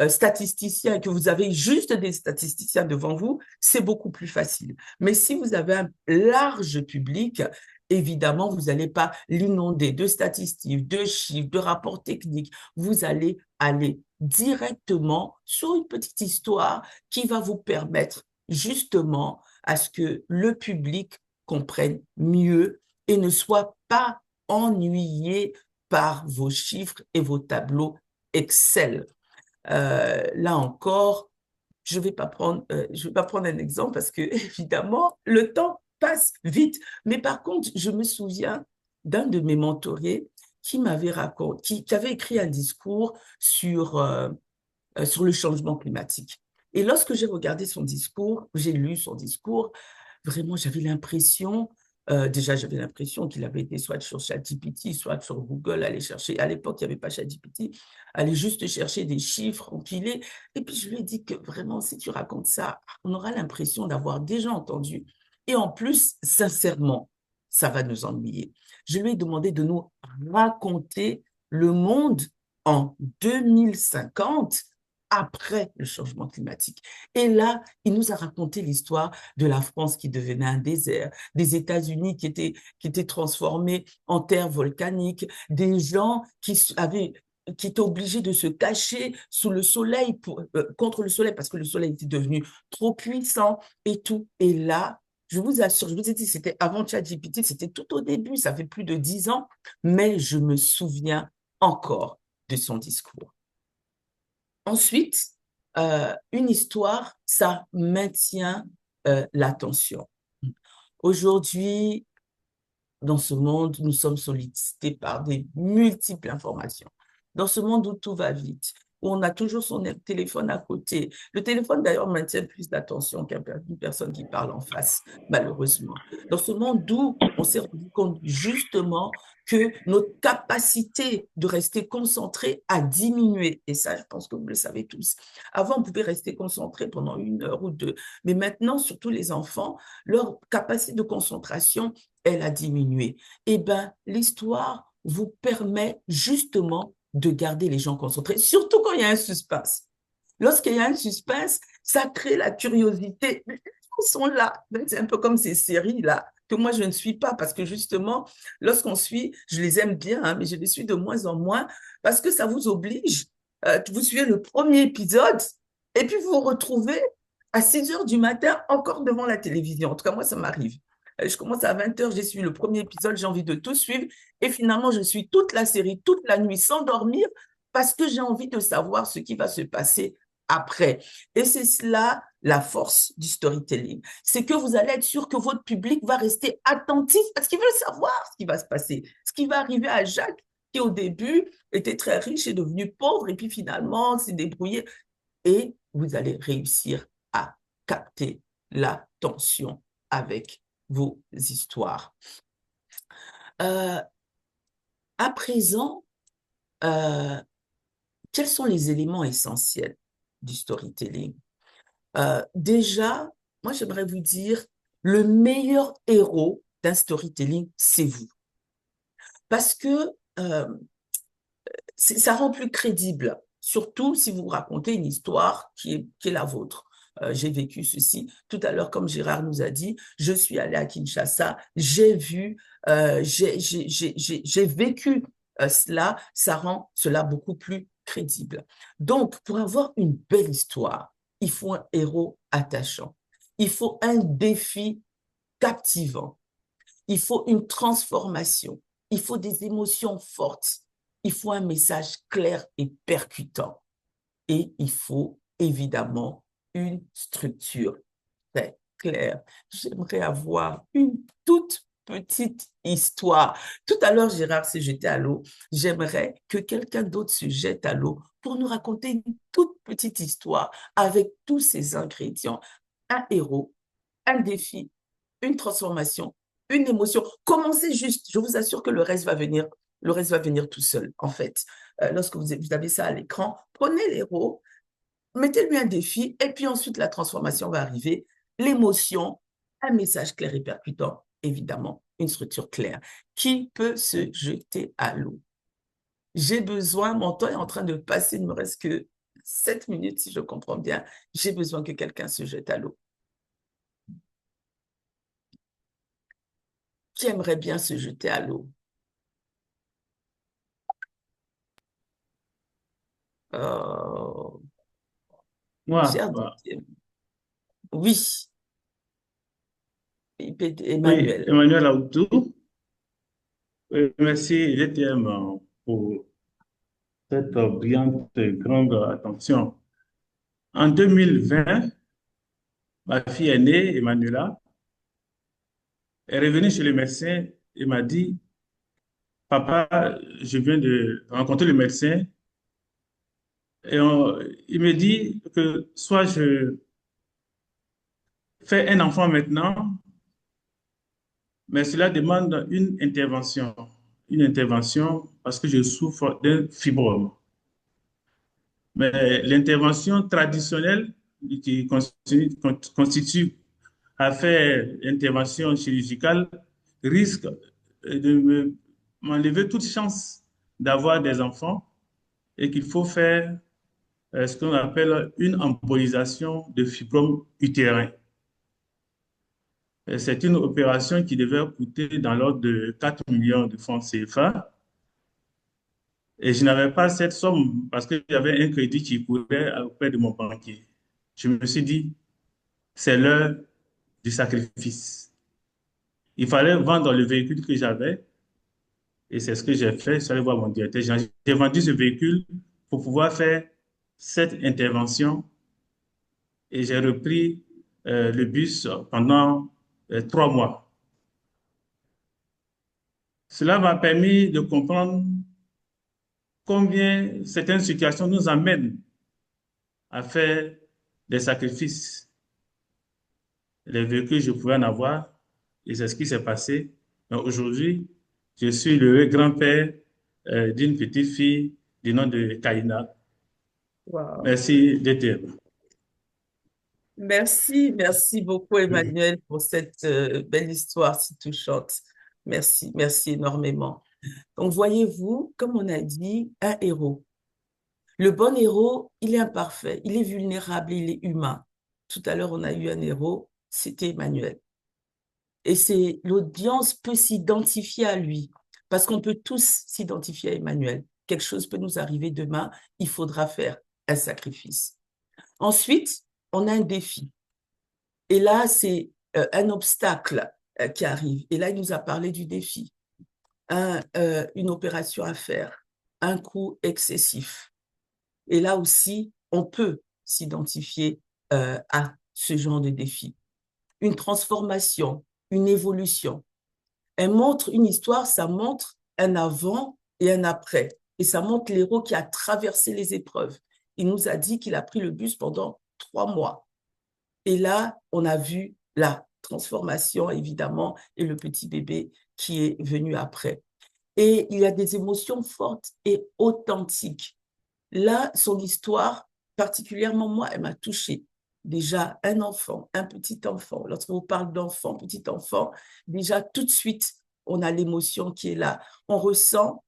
statisticien et que vous avez juste des statisticiens devant vous, c'est beaucoup plus facile. Mais si vous avez un large public, évidemment, vous n'allez pas l'inonder de statistiques, de chiffres, de rapports techniques. Vous allez aller directement sur une petite histoire qui va vous permettre justement à ce que le public comprenne mieux et ne soit pas ennuyé par vos chiffres et vos tableaux Excel. Là encore, je vais pas prendre un exemple parce que évidemment le temps passe vite. Mais par contre, je me souviens d'un de mes mentorés qui m'avait raconté, qui avait écrit un discours sur le changement climatique. Et lorsque j'ai regardé son discours, j'ai lu son discours, vraiment j'avais l'impression déjà, j'avais l'impression qu'il avait été soit sur ChatGPT, soit sur Google, aller chercher. À l'époque, il n'y avait pas ChatGPT, aller juste chercher des chiffres empilés. Et puis, je lui ai dit que vraiment, si tu racontes ça, on aura l'impression d'avoir déjà entendu. Et en plus, sincèrement, ça va nous ennuyer. Je lui ai demandé de nous raconter le monde en 2050 après le changement climatique. Et là, il nous a raconté l'histoire de la France qui devenait un désert, des États-Unis qui étaient transformés en terre volcanique, des gens qui étaient obligés de se cacher sous le soleil, contre le soleil, parce que le soleil était devenu trop puissant et tout. Et là, je vous assure, je vous ai dit, c'était avant ChatGPT, c'était tout au début, ça fait plus de 10 ans, mais je me souviens encore de son discours. Ensuite, une histoire, ça maintient l'attention. Aujourd'hui, dans ce monde, nous sommes sollicités par des multiples informations. Dans ce monde où tout va vite, où on a toujours son téléphone à côté. Le téléphone, d'ailleurs, maintient plus d'attention qu'une personne qui parle en face, malheureusement. Dans ce monde où on s'est rendu compte justement que notre capacité de rester concentré a diminué. Et ça, je pense que vous le savez tous. Avant, on pouvait rester concentré pendant 1 heure ou 2. Mais maintenant, surtout les enfants, leur capacité de concentration, elle a diminué. Eh bien, l'histoire vous permet justement de garder les gens concentrés, surtout quand il y a un suspense. Lorsqu'il y a un suspense, ça crée la curiosité. Les gens sont là. C'est un peu comme ces séries-là que moi, je ne suis pas parce que justement, lorsqu'on suit, je les aime bien, hein, mais je les suis de moins en moins parce que ça vous oblige. Vous suivez le premier épisode et puis vous vous retrouvez à 6 heures du matin encore devant la télévision. En tout cas, moi, ça m'arrive. Je commence à 20 heures, j'ai suivi le premier épisode, j'ai envie de tout suivre et finalement, je suis toute la série, toute la nuit sans dormir parce que j'ai envie de savoir ce qui va se passer après. Et c'est cela la force du storytelling. C'est que vous allez être sûr que votre public va rester attentif parce qu'il veut savoir ce qui va se passer, ce qui va arriver à Jacques qui au début était très riche et devenu pauvre et puis finalement s'est débrouillé. Et vous allez réussir à capter l'attention avec vos histoires. À présent, quels sont les éléments essentiels du storytelling? Déjà, moi, j'aimerais vous dire, le meilleur héros d'un storytelling, c'est vous. Parce que ça rend plus crédible, surtout si vous racontez une histoire qui est la vôtre. J'ai vécu ceci. Tout à l'heure, comme Gérard nous a dit, je suis allée à Kinshasa, j'ai vu, j'ai vécu cela, ça rend cela beaucoup plus crédible. Donc, pour avoir une belle histoire, il faut un héros attachant. Il faut un défi captivant. Il faut une transformation. Il faut des émotions fortes. Il faut un message clair et percutant. Et il faut évidemment une structure très claire. J'aimerais avoir une toute petite histoire. Tout à l'heure, Gérard s'est jeté à l'eau. J'aimerais que quelqu'un d'autre se jette à l'eau pour nous raconter une toute petite histoire avec tous ces ingrédients. Un héros, un défi, une transformation, une émotion. Commencez juste. Je vous assure que le reste va venir. Le reste va venir tout seul, en fait. Lorsque vous avez ça à l'écran, prenez l'héros, mettez-lui un défi, et puis ensuite, la transformation va arriver. L'émotion, un message clair et percutant, évidemment, une structure claire. Qui peut se jeter à l'eau? J'ai besoin, mon temps est en train de passer, il ne me reste que 7 minutes, si je comprends bien. J'ai besoin que quelqu'un se jette à l'eau. Qui aimerait bien se jeter à l'eau? Moi, oui. oui, Emmanuel. Emmanuel Aoutou. Merci, GTM, pour cette brillante et grande attention. En 2020, ma fille aînée, Emmanuela, est revenue chez le médecin et m'a dit, Papa, je viens de rencontrer le médecin et il me dit que soit je fais un enfant maintenant, mais cela demande une intervention parce que je souffre d'un fibrome. Mais l'intervention traditionnelle qui constitue à faire l'intervention chirurgicale risque de m'enlever toute chance d'avoir des enfants et qu'il faut faire ce qu'on appelle une embolisation de fibrome utérin. C'est une opération qui devait coûter dans l'ordre de 4 millions de francs CFA. Et je n'avais pas cette somme parce qu'il y avait un crédit qui courait auprès de mon banquier. Je me suis dit, c'est l'heure du sacrifice. Il fallait vendre le véhicule que j'avais et c'est ce que j'ai fait. Je suis allé voir mon directeur. J'ai vendu ce véhicule pour pouvoir faire cette intervention et j'ai repris le bus pendant 3 mois. Cela m'a permis de comprendre combien certaines situations nous amènent à faire des sacrifices. Les vécus, je pouvais en avoir, et c'est ce qui s'est passé. Mais aujourd'hui, je suis le grand-père d'une petite fille du nom de Kaina. Wow. Merci d'être là. Merci beaucoup Emmanuel pour cette belle histoire si touchante. Merci énormément. Donc voyez-vous, comme on a dit, un héros. Le bon héros, il est imparfait, il est vulnérable, il est humain. Tout à l'heure, on a eu un héros, c'était Emmanuel. Et l'audience peut s'identifier à lui, parce qu'on peut tous s'identifier à Emmanuel. Quelque chose peut nous arriver demain, il faudra faire un sacrifice. Ensuite, on a un défi. Et là, c'est un obstacle qui arrive. Et là, il nous a parlé du défi. Une opération à faire, un coût excessif. Et là aussi, on peut s'identifier à ce genre de défi. Une transformation, une évolution. Une histoire, ça montre un avant et un après. Et ça montre l'héros qui a traversé les épreuves. Il nous a dit qu'il a pris le bus pendant 3 mois. Et là, on a vu la transformation, évidemment, et le petit bébé qui est venu après. Et il y a des émotions fortes et authentiques. Là, son histoire, particulièrement moi, elle m'a touchée. Déjà, un enfant, un petit enfant, lorsqu'on parle d'enfant, petit enfant, déjà tout de suite, on a l'émotion qui est là. On ressent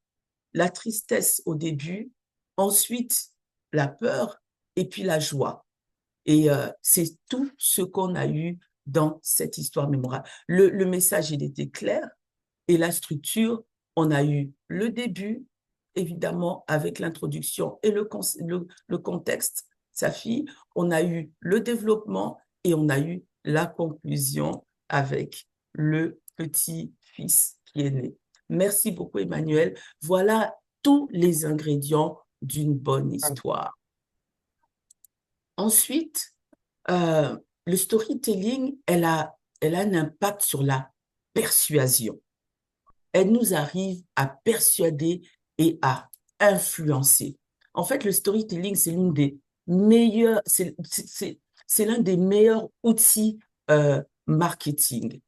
la tristesse au début, ensuite la peur et puis la joie. Et c'est tout ce qu'on a eu dans cette histoire mémorable. Le message, il était clair, et la structure, on a eu le début, évidemment, avec l'introduction et le contexte, sa fille, on a eu le développement et on a eu la conclusion avec le petit-fils qui est né. Merci beaucoup, Emmanuel. Voilà tous les ingrédients d'une bonne histoire. Ensuite, le storytelling, elle a un impact sur la persuasion. Elle nous arrive à persuader et à influencer. En fait, le storytelling, c'est l'un des meilleurs, c'est l'un des meilleurs outils marketing.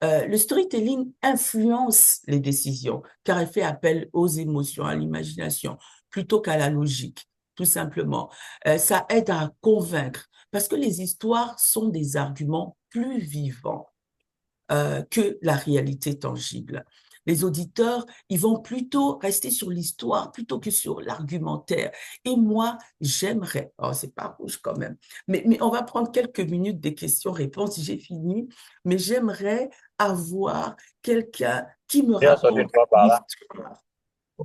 Le storytelling influence les décisions car elle fait appel aux émotions, à l'imagination, plutôt qu'à la logique, tout simplement. Ça aide à convaincre parce que les histoires sont des arguments plus vivants que la réalité tangible. Les auditeurs, ils vont plutôt rester sur l'histoire plutôt que sur l'argumentaire. Et moi, j'aimerais, oh, c'est pas rouge quand même, mais on va prendre quelques minutes des questions-réponses, j'ai fini, mais j'aimerais avoir quelqu'un qui me raconte l'histoire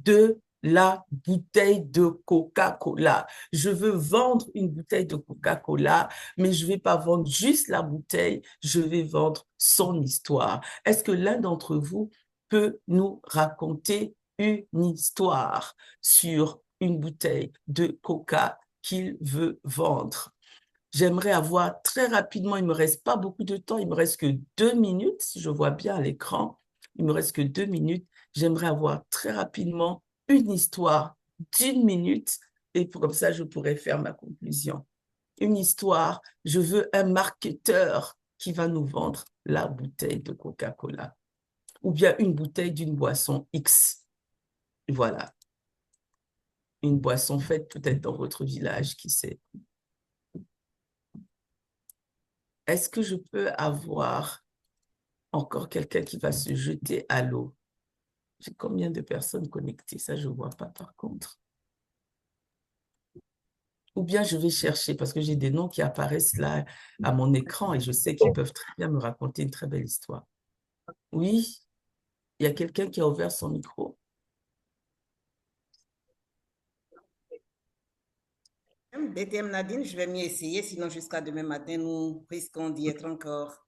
de la bouteille de Coca-Cola. Je veux vendre une bouteille de Coca-Cola, mais je ne vais pas vendre juste la bouteille, je vais vendre son histoire. Est-ce que l'un d'entre vous peut nous raconter une histoire sur une bouteille de Coca qu'il veut vendre? J'aimerais avoir très rapidement, il ne me reste pas beaucoup de temps, il me reste que 2 minutes, si je vois bien à l'écran, il me reste que 2 minutes. J'aimerais avoir très rapidement une histoire d'1 minute et comme ça, je pourrais faire ma conclusion. Une histoire, je veux un marketeur qui va nous vendre la bouteille de Coca-Cola ou bien une bouteille d'une boisson X. Voilà. Une boisson faite peut-être dans votre village, qui sait. Est-ce que je peux avoir encore quelqu'un qui va se jeter à l'eau? J'ai combien de personnes connectées? Ça, je ne vois pas par contre. Ou bien je vais chercher parce que j'ai des noms qui apparaissent là à mon écran et je sais qu'ils peuvent très bien me raconter une très belle histoire. Oui, il y a quelqu'un qui a ouvert son micro. DTM Nadine, je vais m'y essayer, sinon jusqu'à demain matin, nous risquons d'y être encore.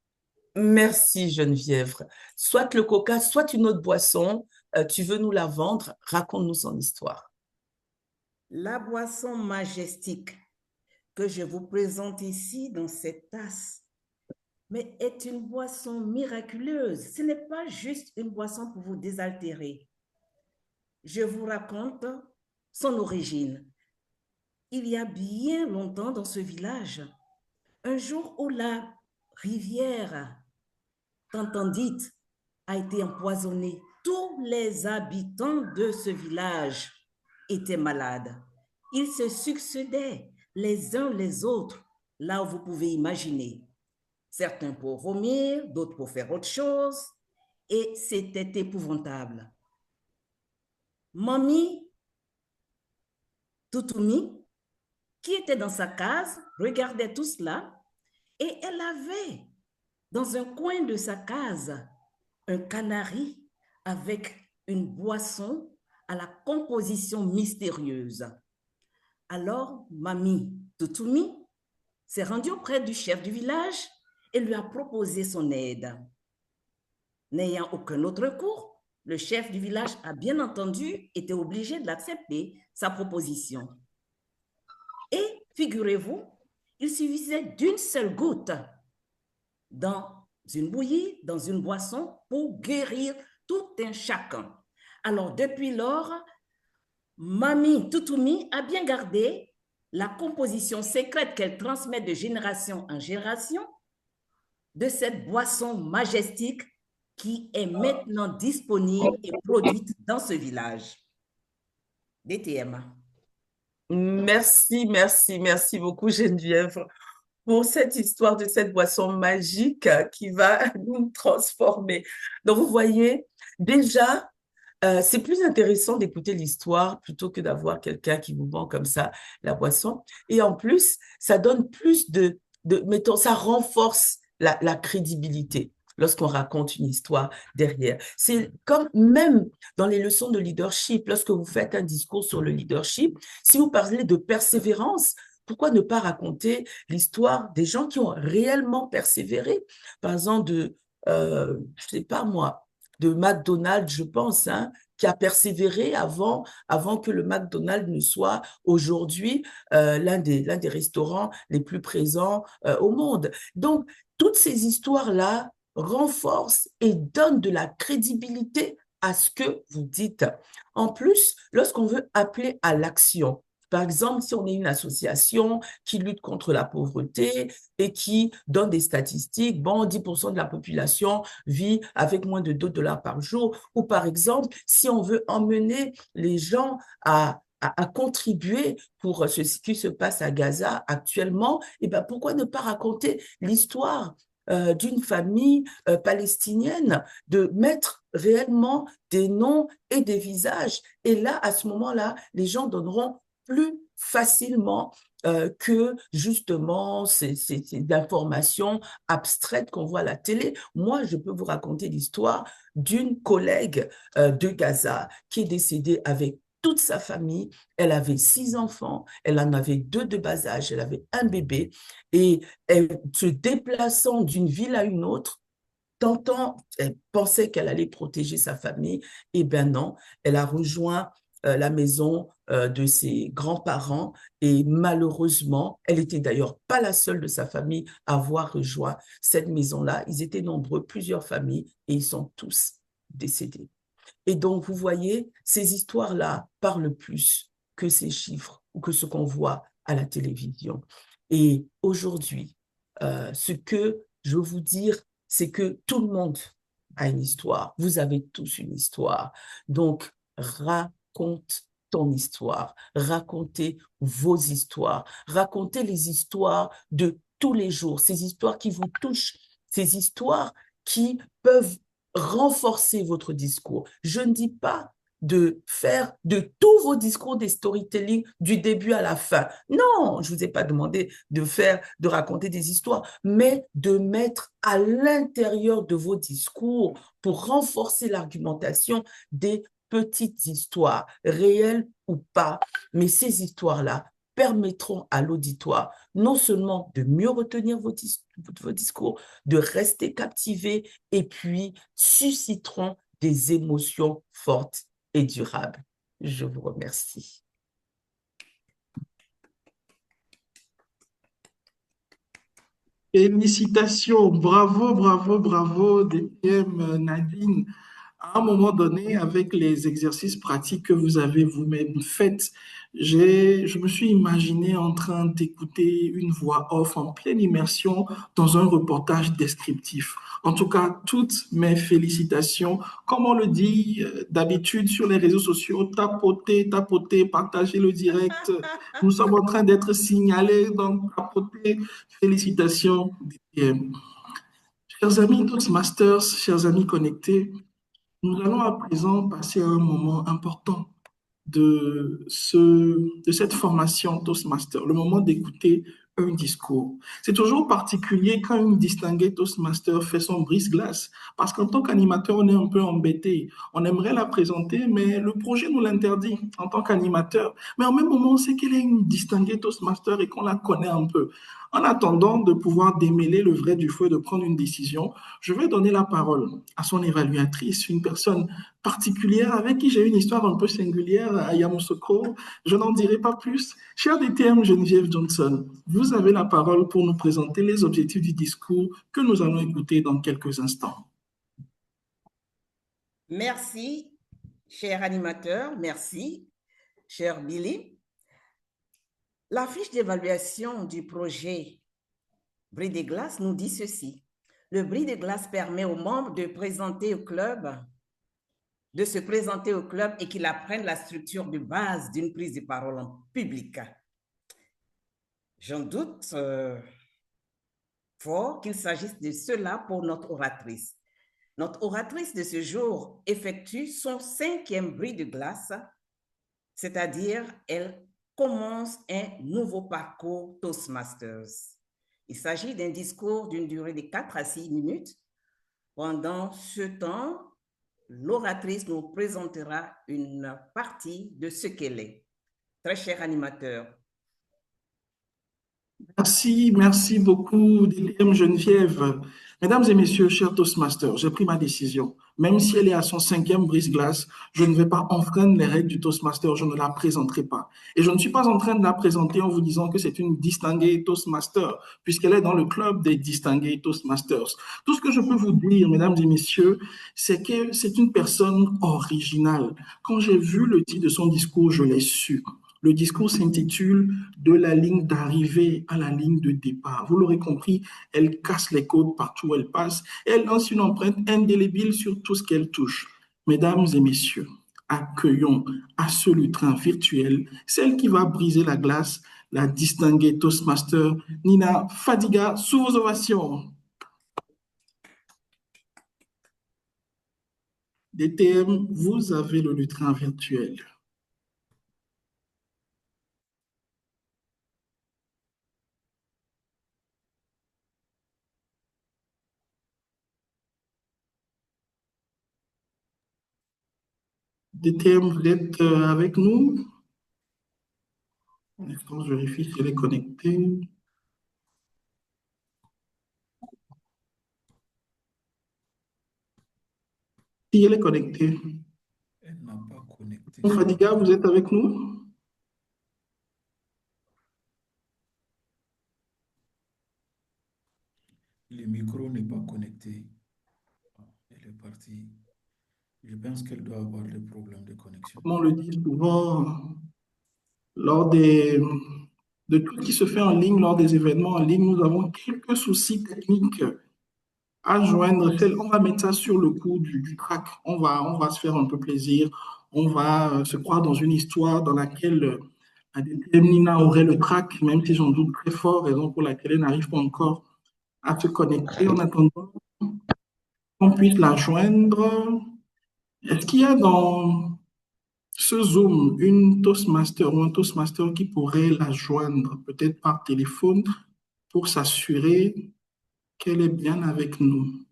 Merci Geneviève. Soit le coca, soit une autre boisson, tu veux nous la vendre, raconte-nous son histoire. La boisson majestique que je vous présente ici dans cette tasse, mais est une boisson miraculeuse. Ce n'est pas juste une boisson pour vous désaltérer. Je vous raconte son origine. Il y a bien longtemps dans ce village, un jour où la rivière Tantandite a été empoisonnée, tous les habitants de ce village étaient malades. Ils se succédaient les uns les autres, là où vous pouvez imaginer. Certains pour vomir, d'autres pour faire autre chose, et c'était épouvantable. Mamie Toutoumi, qui était dans sa case, regardait tout cela, et elle avait dans un coin de sa case un canari avec une boisson à la composition mystérieuse. Alors, Mamie Toutoumi s'est rendue auprès du chef du village et lui a proposé son aide. N'ayant aucun autre recours, le chef du village a bien entendu été obligé d'accepter sa proposition. Et figurez-vous, il suffisait d'une seule goutte dans une bouillie, dans une boisson, pour guérir tout un chacun. Alors, depuis lors, Mamie Toutoumi a bien gardé la composition secrète qu'elle transmet de génération en génération de cette boisson majestique qui est maintenant disponible et produite dans ce village. DTM. Merci, merci, merci beaucoup, Geneviève, pour cette histoire de cette boisson magique qui va nous transformer. Donc, vous voyez, déjà, c'est plus intéressant d'écouter l'histoire plutôt que d'avoir quelqu'un qui vous vend comme ça la boisson. Et en plus, ça donne plus mettons, ça renforce la crédibilité lorsqu'on raconte une histoire derrière. C'est comme même dans les leçons de leadership, lorsque vous faites un discours sur le leadership, si vous parlez de persévérance, pourquoi ne pas raconter l'histoire des gens qui ont réellement persévéré? Par exemple, je sais pas moi, de McDonald's, je pense, hein, qui a persévéré avant que le McDonald's ne soit aujourd'hui l'un des restaurants les plus présents au monde. Donc, toutes ces histoires-là renforcent et donnent de la crédibilité à ce que vous dites. En plus, lorsqu'on veut appeler à l'action, par exemple, si on est une association qui lutte contre la pauvreté et qui donne des statistiques, bon, 10% de la population vit avec moins de $2 par jour, ou par exemple, si on veut emmener les gens à contribuer pour ce qui se passe à Gaza actuellement, eh ben, pourquoi ne pas raconter l'histoire d'une famille palestinienne, de mettre réellement des noms et des visages. Et là, à ce moment-là, les gens donneront plus facilement que justement ces informations abstraites qu'on voit à la télé. Moi, je peux vous raconter l'histoire d'une collègue de Gaza qui est décédée avec toute sa famille. Elle avait 6 enfants, elle en avait 2 de bas âge, elle avait un bébé, et elle, se déplaçant d'une ville à une autre, elle pensait qu'elle allait protéger sa famille, et ben non, elle a rejoint la maison de ses grands-parents, et malheureusement, elle était d'ailleurs pas la seule de sa famille à avoir rejoint cette maison-là. Ils étaient nombreux, plusieurs familles, et ils sont tous décédés. Et donc, vous voyez, ces histoires-là parlent plus que ces chiffres ou que ce qu'on voit à la télévision. Et aujourd'hui, ce que je veux vous dire, c'est que tout le monde a une histoire. Vous avez tous une histoire. Donc, raconte ton histoire. Racontez vos histoires. Racontez les histoires de tous les jours, ces histoires qui vous touchent, ces histoires qui peuvent renforcer votre discours. Je ne dis pas de faire de tous vos discours des storytelling du début à la fin. Non, je ne vous ai pas demandé de raconter des histoires, mais de mettre à l'intérieur de vos discours, pour renforcer l'argumentation, des petites histoires, réelles ou pas. Mais ces histoires-là permettront à l'auditoire non seulement de mieux retenir vos discours, de rester captivé, et puis susciteront des émotions fortes et durables. Je vous remercie. Félicitations, bravo, bravo, bravo, DTM Nadine. à un moment donné, avec les exercices pratiques que vous avez vous-même faits, je me suis imaginé en train d'écouter une voix off en pleine immersion dans un reportage descriptif. En tout cas, toutes mes félicitations. Comme on le dit d'habitude sur les réseaux sociaux, tapoter, tapoter, partager le direct. Nous sommes en train d'être signalés, donc tapoter. Félicitations. Chers amis Toastmasters, chers amis connectés, nous allons à présent passer à un moment important de cette formation Toastmaster, le moment d'écouter un discours. C'est toujours particulier quand une distinguée Toastmaster fait son brise-glace, parce qu'en tant qu'animateur, on est un peu embêté. On aimerait la présenter, mais le projet nous l'interdit en tant qu'animateur. Mais en même moment, on sait qu'elle est une distinguée Toastmaster et qu'on la connaît un peu. En attendant de pouvoir démêler le vrai du faux et de prendre une décision, je vais donner la parole à son évaluatrice, une personne particulière avec qui j'ai une histoire un peu singulière à Yamoussoukro. Je n'en dirai pas plus. Cher DTM Geneviève Johnson, vous avez la parole pour nous présenter les objectifs du discours que nous allons écouter dans quelques instants. Merci, cher animateur. Merci, cher Billy. La fiche d'évaluation du projet Bris de glace nous dit ceci. Le bris de glace permet aux membres de se présenter au club et qu'ils apprennent la structure de base d'une prise de parole en public. J'en doute fort qu'il s'agisse de cela pour notre oratrice. Notre oratrice de ce jour effectue son 5e bris de glace, c'est-à-dire elle commence un nouveau parcours Toastmasters. Il s'agit d'un discours d'une durée de 4 à 6 minutes. Pendant ce temps, l'oratrice nous présentera une partie de ce qu'elle est. Très cher animateur. Merci beaucoup, DTM Geneviève. Mesdames et messieurs, chers Toastmasters, j'ai pris ma décision. Même si elle est à son 5e brise-glace, je ne vais pas enfreindre les règles du Toastmaster, je ne la présenterai pas. Et je ne suis pas en train de la présenter en vous disant que c'est une distinguée Toastmaster, puisqu'elle est dans le club des distingués Toastmasters. Tout ce que je peux vous dire, mesdames et messieurs, c'est que c'est une personne originale. Quand j'ai vu le titre de son discours, je l'ai su. Le discours s'intitule « De la ligne d'arrivée à la ligne de départ ». Vous l'aurez compris, elle casse les codes partout où elle passe et elle lance une empreinte indélébile sur tout ce qu'elle touche. Mesdames et messieurs, accueillons à ce lutrin virtuel celle qui va briser la glace, la distinguée Toastmaster Nina Fadiga, sous vos ovations. DTM, vous avez le lutrin virtuel. DTM, vous êtes avec nous? Je vérifie si elle est connectée. Si elle est connectée. Elle n'a pas connecté. Fadiga, vous êtes avec nous? Le micro n'est pas connecté. Elle est partie. Je pense qu'elle doit avoir des problèmes de connexion. Comme on le dit souvent, lors de tout ce qui se fait en ligne, lors des événements en ligne, nous avons quelques soucis techniques à joindre. On va mettre ça sur le coup du track. On va se faire un peu plaisir. On va se croire dans une histoire dans laquelle Nina aurait le track, même si j'en doute très fort, raison pour laquelle elle n'arrive pas encore à se connecter. En attendant qu'on puisse la joindre, est-ce qu'il y a dans ce Zoom une Toastmaster ou un Toastmaster qui pourrait la joindre, peut-être par téléphone, pour s'assurer qu'elle est bien avec nous?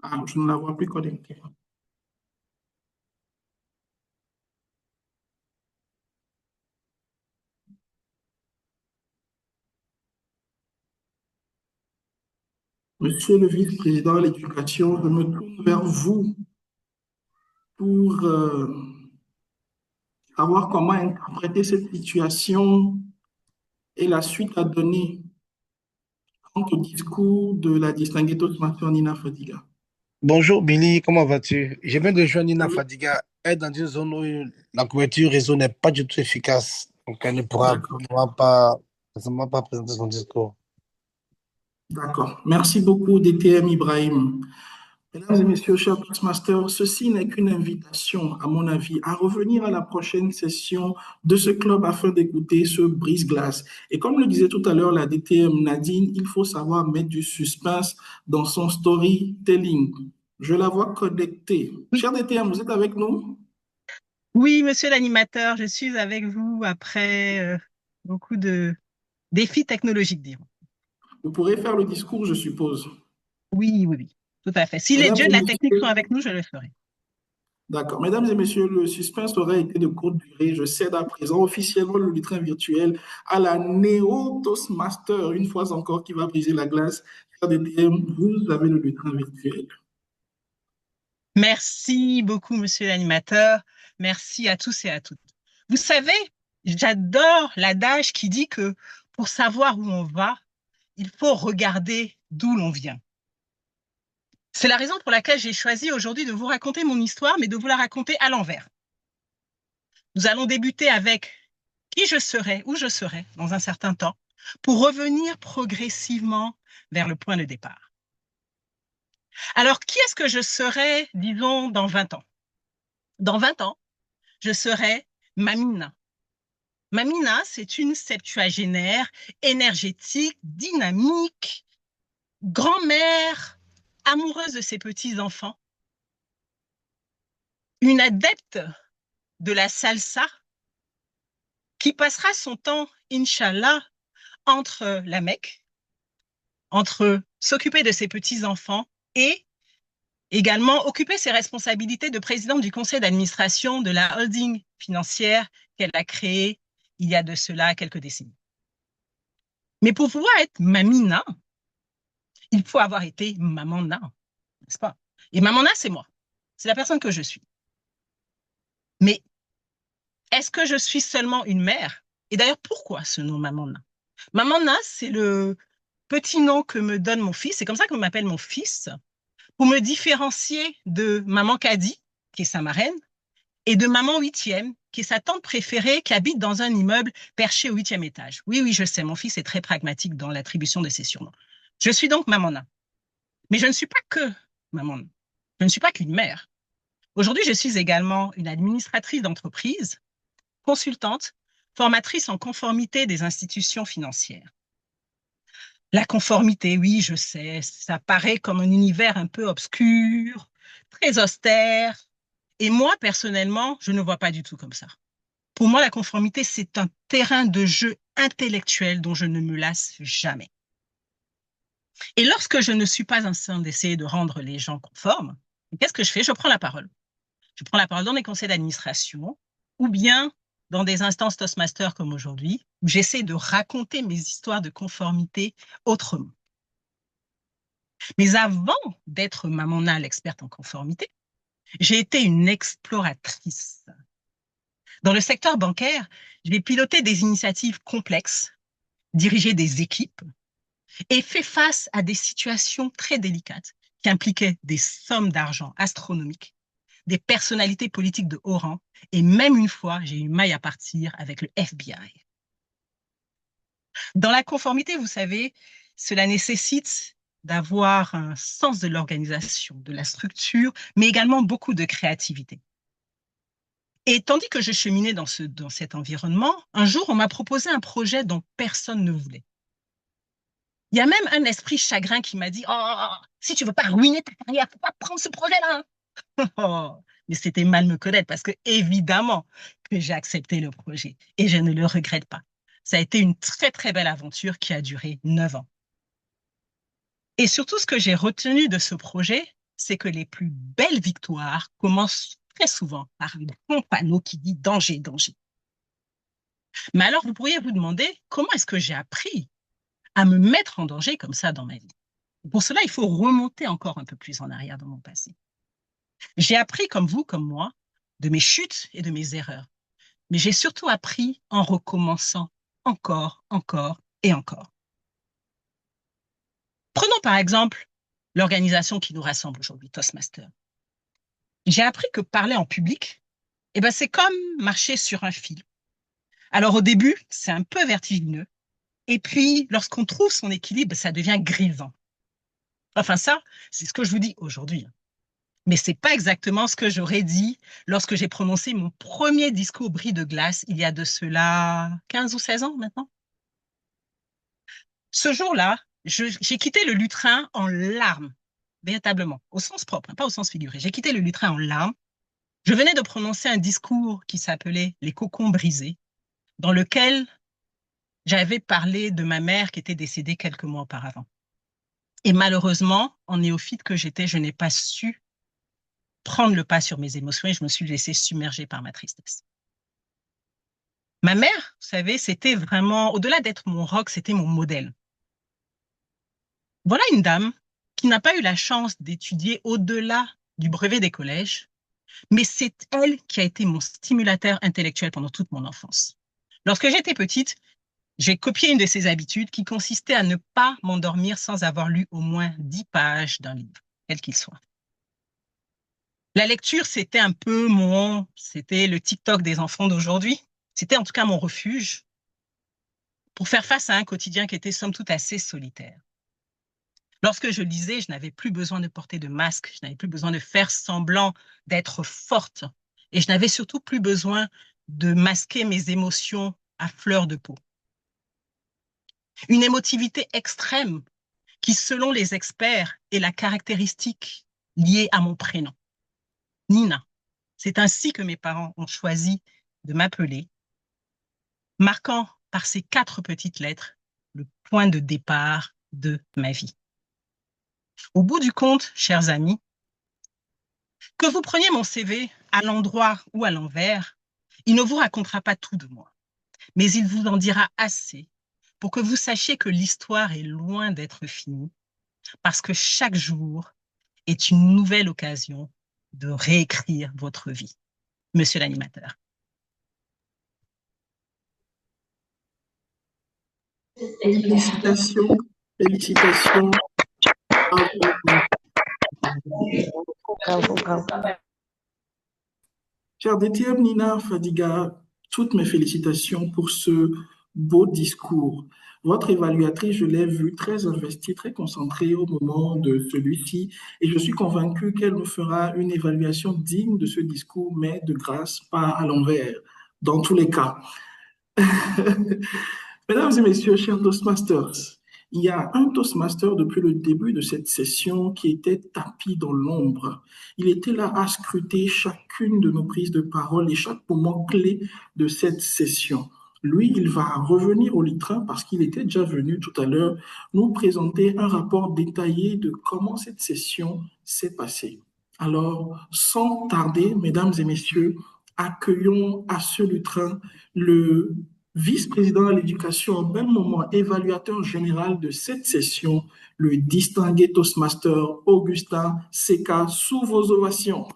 Ah, je ne la vois plus connectée. Monsieur le vice-président de l'Éducation, je me tourne vers vous pour savoir comment interpréter cette situation et la suite à donner quant au discours de la distinguée Toastmaster Nina Fadiga. Bonjour Billy, comment vas-tu? Je viens de joindre Nina Fadiga, elle est dans une zone où la couverture réseau n'est pas du tout efficace. Donc elle ne pourra vraiment pas présenter son discours. D'accord. Merci beaucoup, DTM Ibrahim. Mesdames et messieurs, chers Toastmasters, ceci n'est qu'une invitation, à mon avis, à revenir à la prochaine session de ce club afin d'écouter ce brise-glace. Et comme le disait tout à l'heure la DTM Nadine, il faut savoir mettre du suspense dans son storytelling. Je la vois connectée. Cher DTM, vous êtes avec nous? Oui, monsieur l'animateur, je suis avec vous après beaucoup de défis technologiques, dirons. Vous pourrez faire le discours, je suppose. Oui, tout à fait. Si les dieux de la technique sont avec nous, je le ferai. D'accord. Mesdames et messieurs, le suspense aurait été de courte durée. Je cède à présent officiellement le lutrin virtuel à la Néo Toastmaster, une fois encore, qui va briser la glace. DTM, vous avez le lutrin virtuel. Merci beaucoup, monsieur l'animateur. Merci à tous et à toutes. Vous savez, j'adore l'adage qui dit que pour savoir où on va, il faut regarder d'où l'on vient. C'est la raison pour laquelle j'ai choisi aujourd'hui de vous raconter mon histoire, mais de vous la raconter à l'envers. Nous allons débuter avec qui je serai, où je serai dans un certain temps, pour revenir progressivement vers le point de départ. Alors, qui est-ce que je serai, disons, dans 20 ans? Dans 20 ans, je serai Mamina. Mamina, c'est une septuagénaire énergétique, dynamique, grand-mère, amoureuse de ses petits-enfants, une adepte de la salsa qui passera son temps, Inch'Allah, entre la Mecque, entre s'occuper de ses petits-enfants et également occuper ses responsabilités de présidente du conseil d'administration de la holding financière qu'elle a créée il y a de cela quelques décennies. Mais pour pouvoir être Mamina, il faut avoir été Mamana, n'est-ce pas? Et Mamana, c'est moi. C'est la personne que je suis. Mais est-ce que je suis seulement une mère? Et d'ailleurs, pourquoi ce nom Mamana? Mamana, c'est le petit nom que me donne mon fils. C'est comme ça qu'on m'appelle mon fils, pour me différencier de maman Kadi, qui est sa marraine, et de maman 8e, qui est sa tante préférée, qui habite dans un immeuble perché au 8e étage. Oui, je sais, mon fils est très pragmatique dans l'attribution de ses surnoms. Je suis donc Mamana. Mais je ne suis pas que Mamana. Je ne suis pas qu'une mère. Aujourd'hui, je suis également une administratrice d'entreprise, consultante, formatrice en conformité des institutions financières. La conformité, oui, je sais, ça paraît comme un univers un peu obscur, très austère. Et moi, personnellement, je ne vois pas du tout comme ça. Pour moi, la conformité, c'est un terrain de jeu intellectuel dont je ne me lasse jamais. Et lorsque je ne suis pas en train d'essayer de rendre les gens conformes, qu'est-ce que je fais? Je prends la parole. Je prends la parole dans les conseils d'administration ou bien dans des instances Toastmasters comme aujourd'hui, où j'essaie de raconter mes histoires de conformité autrement. Mais avant d'être Mamona, l'experte en conformité, j'ai été une exploratrice. Dans le secteur bancaire, j'ai piloté des initiatives complexes, dirigé des équipes et fait face à des situations très délicates qui impliquaient des sommes d'argent astronomiques, des personnalités politiques de haut rang, et même une fois, j'ai eu maille à partir avec le FBI. Dans la conformité, vous savez, cela nécessite d'avoir un sens de l'organisation, de la structure, mais également beaucoup de créativité. Et tandis que je cheminais dans cet environnement, un jour, on m'a proposé un projet dont personne ne voulait. Il y a même un esprit chagrin qui m'a dit « Oh, si tu veux pas ruiner ta carrière, faut pas prendre ce projet-là !» Mais c'était mal me connaître parce que, évidemment, que j'ai accepté le projet et je ne le regrette pas. Ça a été une très, très belle aventure qui a duré 9 ans. Et surtout, ce que j'ai retenu de ce projet, c'est que les plus belles victoires commencent très souvent par un grand panneau qui dit « danger, danger ». Mais alors, vous pourriez vous demander comment est-ce que j'ai appris à me mettre en danger comme ça dans ma vie. Pour cela, il faut remonter encore un peu plus en arrière dans mon passé. J'ai appris, comme vous, comme moi, de mes chutes et de mes erreurs. mais j'ai surtout appris en recommençant encore, encore et encore. Prenons par exemple l'organisation qui nous rassemble aujourd'hui, Toastmasters. J'ai appris que parler en public, c'est comme marcher sur un fil. Alors au début, c'est un peu vertigineux. Et puis, lorsqu'on trouve son équilibre, ça devient grisant. Enfin ça, c'est ce que je vous dis aujourd'hui. Mais c'est pas exactement ce que j'aurais dit lorsque j'ai prononcé mon premier discours bris de glace il y a de cela 15 ou 16 ans maintenant. Ce jour-là, j'ai quitté le lutrin en larmes, véritablement, au sens propre, pas au sens figuré. J'ai quitté le lutrin en larmes. Je venais de prononcer un discours qui s'appelait Les cocons brisés, dans lequel j'avais parlé de ma mère qui était décédée quelques mois auparavant. Et malheureusement, en néophyte que j'étais, je n'ai pas su prendre le pas sur mes émotions et je me suis laissée submerger par ma tristesse. Ma mère, vous savez, c'était vraiment, au-delà d'être mon rock, c'était mon modèle. Voilà une dame qui n'a pas eu la chance d'étudier au-delà du brevet des collèges, mais c'est elle qui a été mon stimulateur intellectuel pendant toute mon enfance. Lorsque j'étais petite, j'ai copié une de ses habitudes qui consistait à ne pas m'endormir sans avoir lu au moins 10 pages d'un livre, quel qu'il soit. La lecture, c'était c'était le TikTok des enfants d'aujourd'hui. C'était en tout cas mon refuge pour faire face à un quotidien qui était somme toute assez solitaire. Lorsque je lisais, je n'avais plus besoin de porter de masque, je n'avais plus besoin de faire semblant d'être forte et je n'avais surtout plus besoin de masquer mes émotions à fleur de peau. Une émotivité extrême qui, selon les experts, est la caractéristique liée à mon prénom, Nina. C'est ainsi que mes parents ont choisi de m'appeler, marquant par ces 4 petites lettres le point de départ de ma vie. Au bout du compte, chers amis, que vous preniez mon CV à l'endroit ou à l'envers, il ne vous racontera pas tout de moi, mais il vous en dira assez pour que vous sachiez que l'histoire est loin d'être finie, parce que chaque jour est une nouvelle occasion de réécrire votre vie. Monsieur l'animateur. Félicitations, félicitations. Chère DTM Nina Fadiga, toutes mes félicitations pour ce beau discours. Votre évaluatrice, je l'ai vue très investie, très concentrée au moment de celui-ci, et je suis convaincu qu'elle nous fera une évaluation digne de ce discours, mais de grâce, pas à l'envers, dans tous les cas. Mesdames et messieurs, chers Toastmasters, il y a un Toastmaster depuis le début de cette session qui était tapi dans l'ombre. Il était là à scruter chacune de nos prises de parole et chaque moment clé de cette session. Lui, il va revenir au litrin parce qu'il était déjà venu tout à l'heure nous présenter un rapport détaillé de comment cette session s'est passée. Alors, sans tarder, mesdames et messieurs, accueillons à ce lutrin le vice-président de l'éducation, en même moment évaluateur général de cette session, le distingué Toastmaster Augustin Seka, sous vos ovations.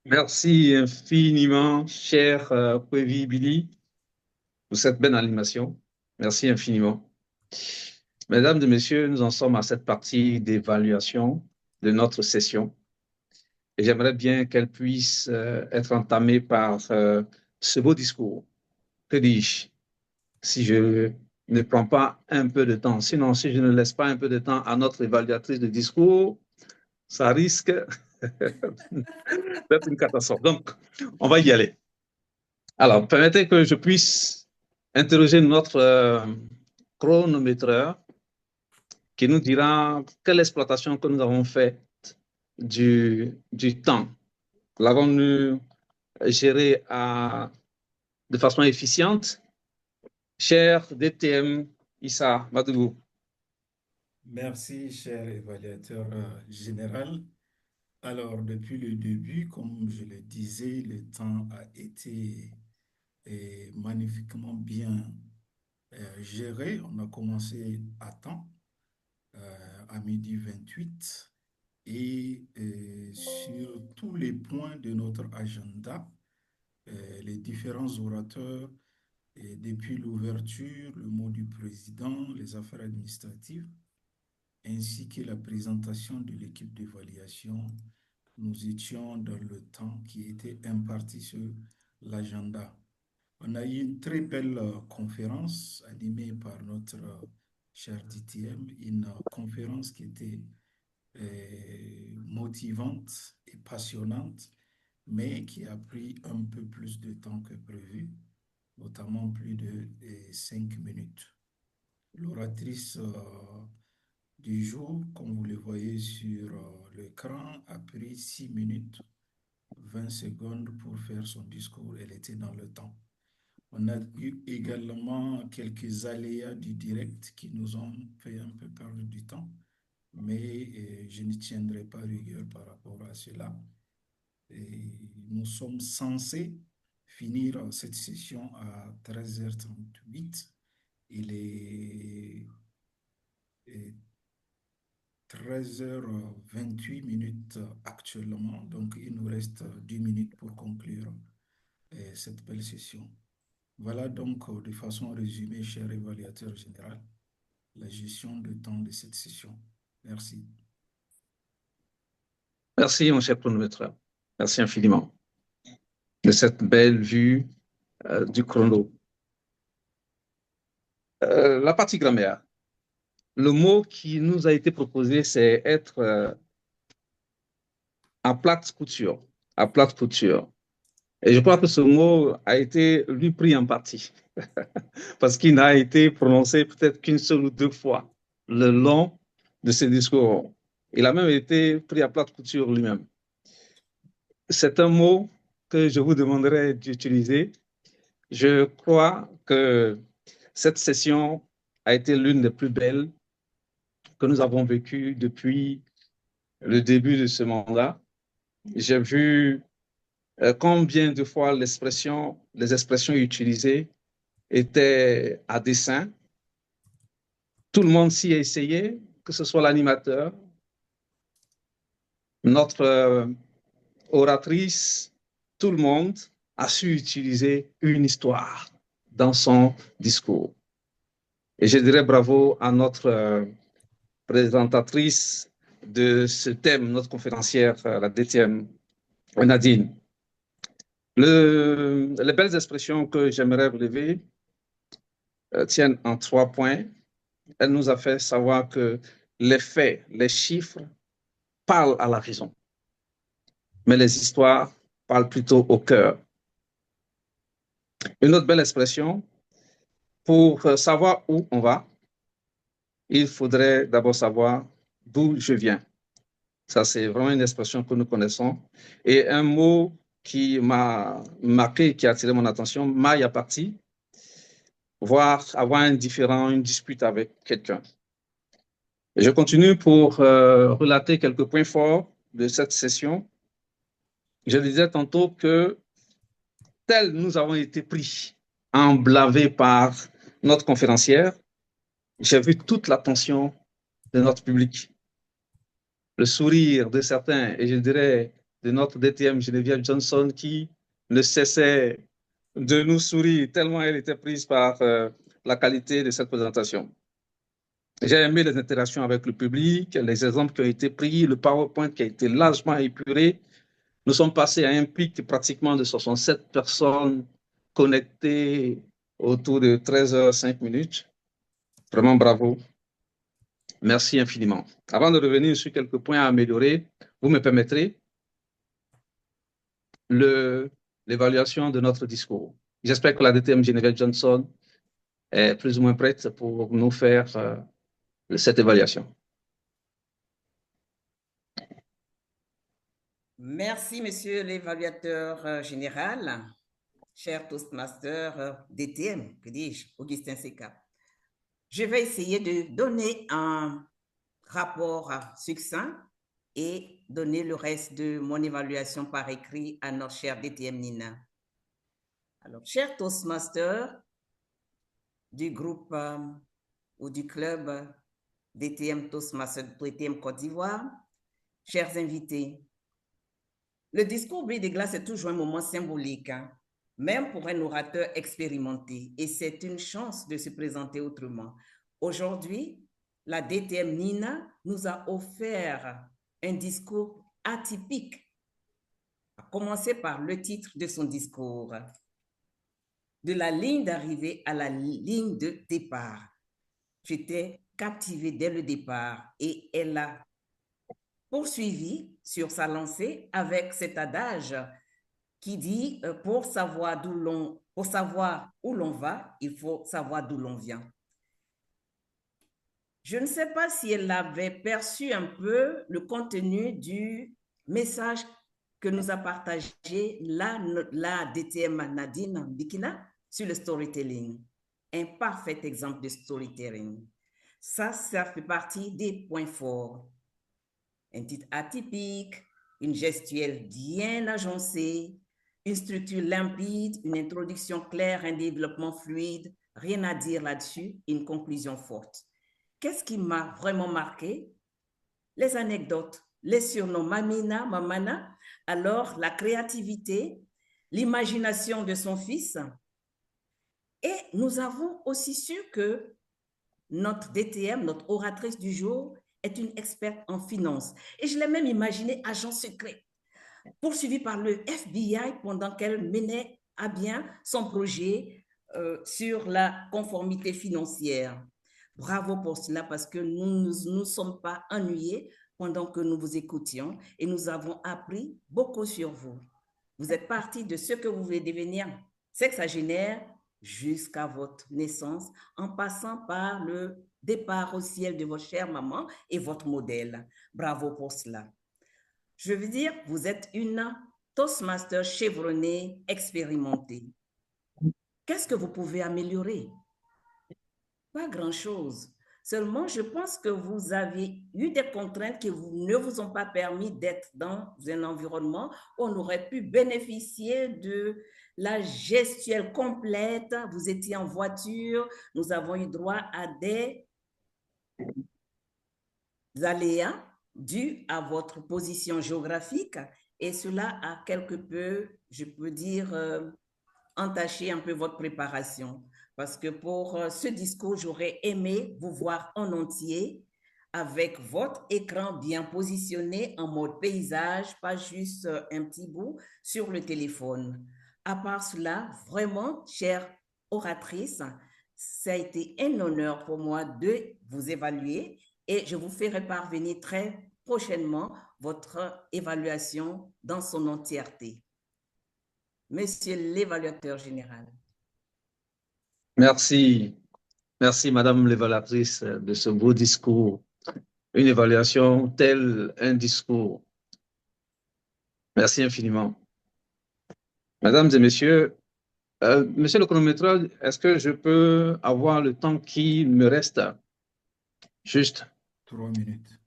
Merci infiniment, cher Kwevi Billy, pour cette belle animation. Merci infiniment. Mesdames et messieurs, nous en sommes à cette partie d'évaluation de notre session. Et j'aimerais bien qu'elle puisse être entamée par ce beau discours. Que dis-je? Si je ne prends pas un peu de temps, sinon si je ne laisse pas un peu de temps à notre évaluatrice de discours, ça risque d'être une catastrophe. Donc, on va y aller. Alors, permettez que je puisse interroger notre chronométreur qui nous dira quelle exploitation que nous avons faite du temps. L'avons-nous géré de façon efficiente? Cher DTM Issa Madougou. Merci, cher évaluateur général. Alors, depuis le début, comme je le disais, le temps a été magnifiquement bien géré. On a commencé à temps, à midi 28, et sur tous les points de notre agenda, les différents orateurs, et depuis l'ouverture, le mot du président, les affaires administratives, ainsi que la présentation de l'équipe d'évaluation. Nous étions dans le temps qui était imparti sur l'agenda. On a eu une très belle conférence animée par notre cher DTM, une conférence qui était motivante et passionnante, mais qui a pris un peu plus de temps que prévu, notamment plus de 5 minutes. L'oratrice du jour, comme vous le voyez sur l'écran, a pris 6 minutes 20 secondes pour faire son discours. Elle était dans le temps. On a eu également quelques aléas du direct qui nous ont fait un peu perdre du temps, mais je ne tiendrai pas rigueur par rapport à cela. Et nous sommes censés finir cette session à 13h38. Il est 13h28 minutes actuellement, donc il nous reste 10 minutes pour conclure cette belle session. Voilà donc de façon résumée, cher évaluateur général, la gestion de temps de cette session. Merci. Merci, mon cher chronomètre. Merci infiniment de cette belle vue du chrono. La partie grammaire. Le mot qui nous a été proposé, c'est être à plate couture. À plate couture. Et je crois que ce mot a été lui pris en partie, parce qu'il n'a été prononcé peut-être qu'une seule ou deux fois le long de ce discours. Il a même été pris à plate couture lui-même. C'est un mot que je vous demanderai d'utiliser. Je crois que cette session a été l'une des plus belles que nous avons vécues depuis le début de ce mandat. J'ai vu combien de fois les expressions utilisées étaient à dessein. Tout le monde s'y a essayé, que ce soit l'animateur, notre oratrice, tout le monde a su utiliser une histoire dans son discours. Et je dirais bravo à notre présentatrice de ce thème, notre conférencière, la DTM, Nadine. Les belles expressions que j'aimerais relever tiennent en 3 points. Elle nous a fait savoir que les faits, les chiffres parlent à la raison, mais les histoires parlent plutôt au cœur. Une autre belle expression, pour savoir où on va, il faudrait d'abord savoir d'où je viens. Ça, c'est vraiment une expression que nous connaissons. Et un mot qui m'a marqué, qui a attiré mon attention, maille à partie, voire avoir un différend, une dispute avec quelqu'un. Je continue pour relater quelques points forts de cette session. Je disais tantôt que tels nous avons été pris, emblavés par notre conférencière, j'ai vu toute l'attention de notre public. Le sourire de certains, et je dirais de notre DTM Geneviève Johnson, qui ne cessait de nous sourire tellement elle était prise par la qualité de cette présentation. J'ai aimé les interactions avec le public, les exemples qui ont été pris, le PowerPoint qui a été largement épuré. Nous sommes passés à un pic pratiquement de 67 personnes connectées autour de 13h05. Vraiment bravo. Merci infiniment. Avant de revenir sur quelques points à améliorer, vous me permettrez l'évaluation de notre discours. J'espère que la DTM Geneviève Johnson est plus ou moins prête pour nous faire cette évaluation. Merci, monsieur l'évaluateur général, cher Toastmaster DTM, que dis-je, Augustin Seka. Je vais essayer de donner un rapport succinct et donner le reste de mon évaluation par écrit à notre chère DTM Nina. Alors, cher Toastmaster du groupe ou du club DTM Toastmaster DTM Côte d'Ivoire, chers invités, le discours Bris de glace est toujours un moment symbolique. même pour un orateur expérimenté. Et c'est une chance de se présenter autrement. Aujourd'hui, la DTM Nina nous a offert un discours atypique, à commencer par le titre de son discours. De la ligne d'arrivée à la ligne de départ. J'étais captivée dès le départ et elle a poursuivi sur sa lancée avec cet adage qui dit pour savoir où l'on va, il faut savoir d'où l'on vient. Je ne sais pas si elle avait perçu un peu le contenu du message que nous a partagé la DTM Nadine Bikina sur le storytelling. Un parfait exemple de storytelling. Ça fait partie des points forts. Un titre atypique, une gestuelle bien agencée, une structure limpide, une introduction claire, un développement fluide, rien à dire là-dessus, une conclusion forte. Qu'est-ce qui m'a vraiment marqué? Les anecdotes, les surnoms Mamina, Mamana, alors la créativité, l'imagination de son fils. Et nous avons aussi su que notre DTM, notre oratrice du jour, est une experte en finance. Et je l'ai même imaginé agent secret, poursuivi par le FBI pendant qu'elle menait à bien son projet sur la conformité financière. Bravo pour cela, parce que nous ne nous sommes pas ennuyés pendant que nous vous écoutions et nous avons appris beaucoup sur vous. Vous êtes partie de ce que vous voulez devenir sexagénaire jusqu'à votre naissance, en passant par le départ au ciel de votre chère maman et votre modèle. Bravo pour cela. Je veux dire, vous êtes une Toastmaster chevronnée, expérimentée. Qu'est-ce que vous pouvez améliorer? Pas grand-chose. Seulement, je pense que vous avez eu des contraintes qui ne vous ont pas permis d'être dans un environnement où on aurait pu bénéficier de la gestuelle complète. Vous étiez en voiture, nous avons eu droit à des aléas dus à votre position géographique et cela a quelque peu, je peux dire, entaché un peu votre préparation. Parce que pour ce discours, j'aurais aimé vous voir en entier avec votre écran bien positionné en mode paysage, pas juste un petit bout sur le téléphone. À part cela, vraiment, chère oratrice, ça a été un honneur pour moi de vous évaluer et je vous ferai parvenir très prochainement votre évaluation dans son entièreté. Monsieur l'évaluateur général. Merci. Merci, Madame l'évaluatrice, de ce beau discours. Une évaluation telle un discours. Merci infiniment. Mesdames et messieurs, monsieur le chronométreur, est-ce que je peux avoir le temps qui me reste? Juste. 3 minutes.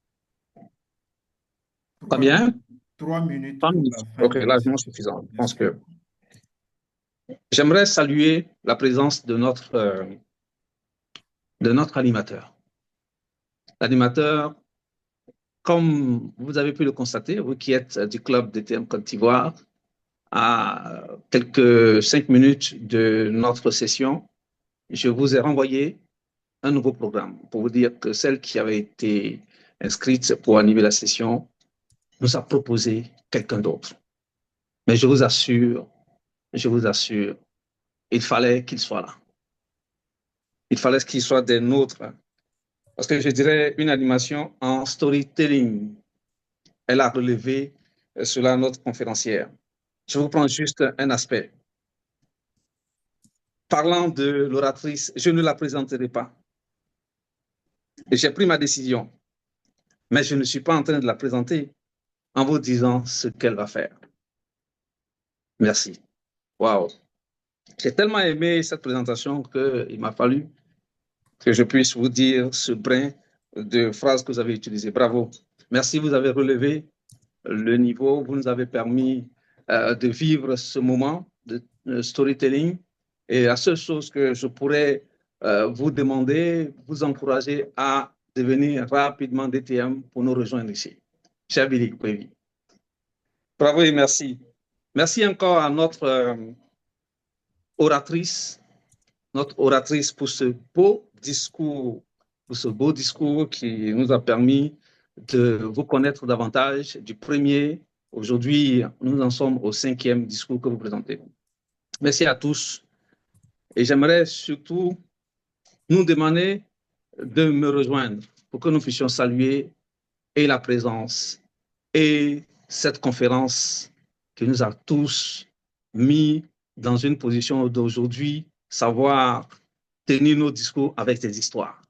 Combien? 3 minutes. 3 minutes. Ok, largement suffisant. Je pense que j'aimerais saluer la présence de notre animateur. L'animateur, comme vous avez pu le constater, vous qui êtes du club DTM Côte d'Ivoire, à quelques 5 minutes de notre session, je vous ai renvoyé un nouveau programme pour vous dire que celle qui avait été inscrite pour animer la session nous a proposé quelqu'un d'autre. Mais je vous assure, il fallait qu'il soit là. Il fallait qu'il soit des nôtres. Parce que je dirais une animation en storytelling. Elle a relevé cela notre conférencière. Je vous prends juste un aspect. Parlant de l'oratrice, je ne la présenterai pas. J'ai pris ma décision. Mais je ne suis pas en train de la présenter en vous disant ce qu'elle va faire. Merci. Waouh. J'ai tellement aimé cette présentation qu'il m'a fallu que je puisse vous dire ce brin de phrases que vous avez utilisées. Bravo. Merci, vous avez relevé le niveau, vous nous avez permis de vivre ce moment de storytelling. Et la seule chose que je pourrais vous demander, vous encourager à devenir rapidement DTM pour nous rejoindre ici. Cher Billy, oui. Bravo et merci. Merci encore à notre oratrice, notre oratrice pour ce beau discours, qui nous a permis de vous connaître davantage du premier. Aujourd'hui, nous en sommes au 5e discours que vous présentez. Merci à tous. Et j'aimerais surtout nous demander de me rejoindre pour que nous puissions saluer et la présence et cette conférence qui nous a tous mis dans une position d'aujourd'hui, savoir tenir nos discours avec des histoires.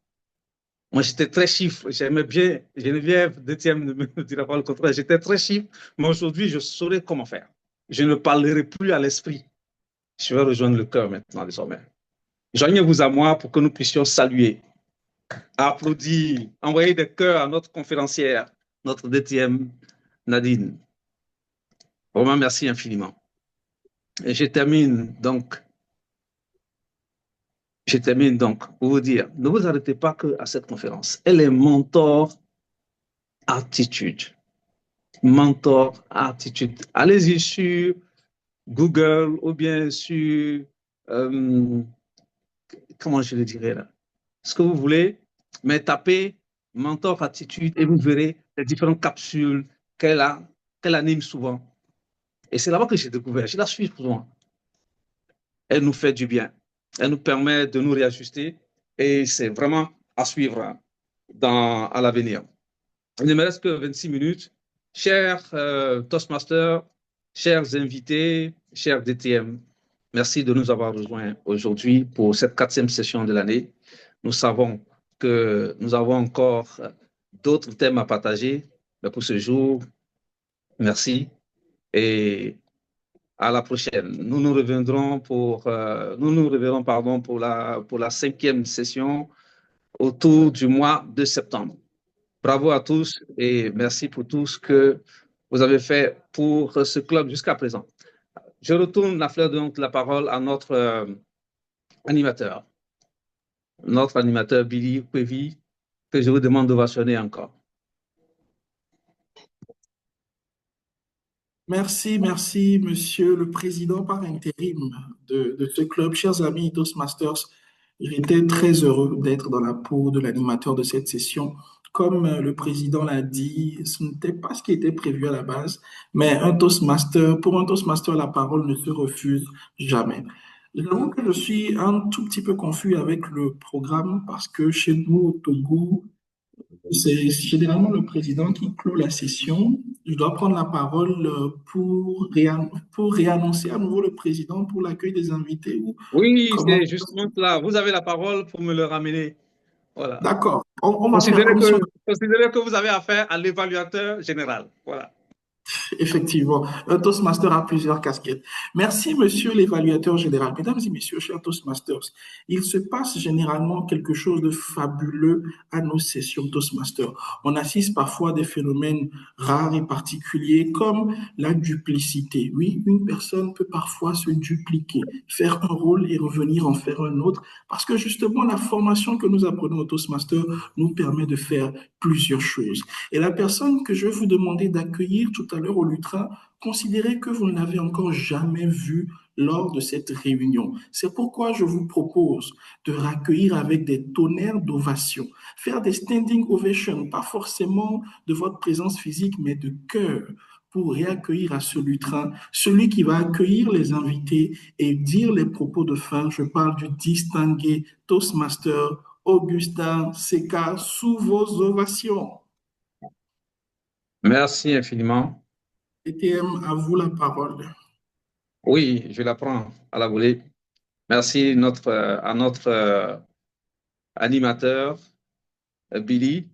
Moi, j'étais très chiffre, j'aimais bien, Geneviève Detième ne me dira pas le contraire, j'étais très chiffre, mais aujourd'hui, je saurais comment faire. Je ne parlerai plus à l'esprit. Je vais rejoindre le cœur maintenant, désormais. Joignez-vous à moi pour que nous puissions saluer, applaudir, envoyer des cœurs à notre conférencière, notre DTM Nadine. Vraiment, merci infiniment. Et je termine donc pour vous dire, ne vous arrêtez pas qu'à cette conférence. Elle est mentor attitude. Mentor attitude. Allez-y sur Google ou bien sur, comment je le dirais là, ce que vous voulez, mais tapez mentor attitude et vous verrez les différentes capsules qu'elle anime souvent. Et c'est là-bas que j'ai découvert, je la suis souvent. Elle nous fait du bien. Elle nous permet de nous réajuster et c'est vraiment à suivre à l'avenir. Il ne me reste que 26 minutes. Chers Toastmasters, chers invités, chers DTM, merci de nous avoir rejoints aujourd'hui pour cette 4e session de l'année. Nous savons que nous avons encore d'autres thèmes à partager, mais pour ce jour, merci et à la prochaine. Nous nous reverrons pour la 5e session autour du mois de septembre. Bravo à tous et merci pour tout ce que vous avez fait pour ce club jusqu'à présent. Je retourne la parole à notre animateur Billy Kwevi, que je vous demande d'ovationner encore. Merci, Monsieur le Président par intérim de ce club. Chers amis Toastmasters, j'étais très heureux d'être dans la peau de l'animateur de cette session. Comme le Président l'a dit, ce n'était pas ce qui était prévu à la base, mais pour un Toastmaster, la parole ne se refuse jamais. J'avoue que je suis un tout petit peu confus avec le programme parce que chez nous, au Togo, c'est généralement le président qui clôt la session. Je dois prendre la parole pour réannoncer à nouveau le président pour l'accueil des invités. Oui, comment... c'est justement cela. Vous avez la parole pour me le ramener. Voilà. D'accord. On va faire comme ça. Considérez que vous avez affaire à l'évaluateur général. Voilà. Effectivement, un Toastmaster a plusieurs casquettes. Merci, monsieur l'évaluateur général. Mesdames et messieurs, chers Toastmasters, il se passe généralement quelque chose de fabuleux à nos sessions Toastmasters. On assiste parfois à des phénomènes rares et particuliers comme la duplicité. Oui, une personne peut parfois se dupliquer, faire un rôle et revenir en faire un autre, parce que justement, la formation que nous apprenons au Toastmaster nous permet de faire plusieurs choses. Et la personne que je vais vous demander d'accueillir tout à l'heure au Lutrin, considérez que vous ne l'avez encore jamais vu lors de cette réunion. C'est pourquoi je vous propose de raccueillir avec des tonnerres d'ovations, faire des standing ovations, pas forcément de votre présence physique, mais de cœur, pour réaccueillir à ce lutrin, celui qui va accueillir les invités et dire les propos de fin. Je parle du distingué Toastmaster Augustin Seka, sous vos ovations. Merci infiniment. DTM, à vous la parole. Oui, je la prends à la volée. Merci à notre animateur, Billy.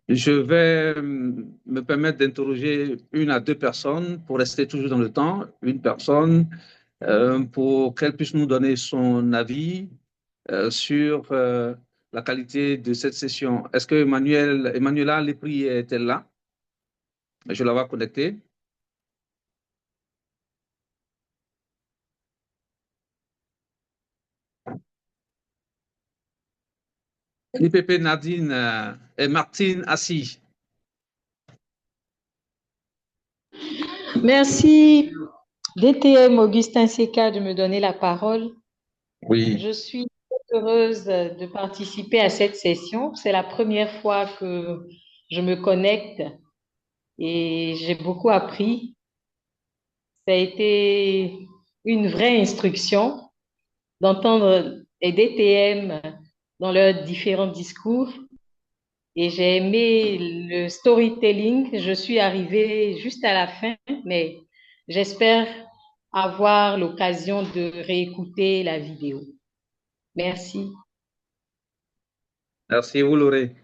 Je vais me permettre d'interroger 1 à 2 personnes pour rester toujours dans le temps. Une personne pour qu'elle puisse nous donner son avis sur la qualité de cette session. Est-ce que Emmanuela Lépris est-elle là? Je la vois connecter. IPP Nadine et Martine Assis. Merci, DTM Augustin Seka de me donner la parole. Oui. Je suis très heureuse de participer à cette session. C'est la première fois que je me connecte et j'ai beaucoup appris. Ça a été une vraie instruction d'entendre les DTM dans leurs différents discours. Et j'ai aimé le storytelling. Je suis arrivée juste à la fin, mais j'espère avoir l'occasion de réécouter la vidéo. Merci. Merci, vous l'aurez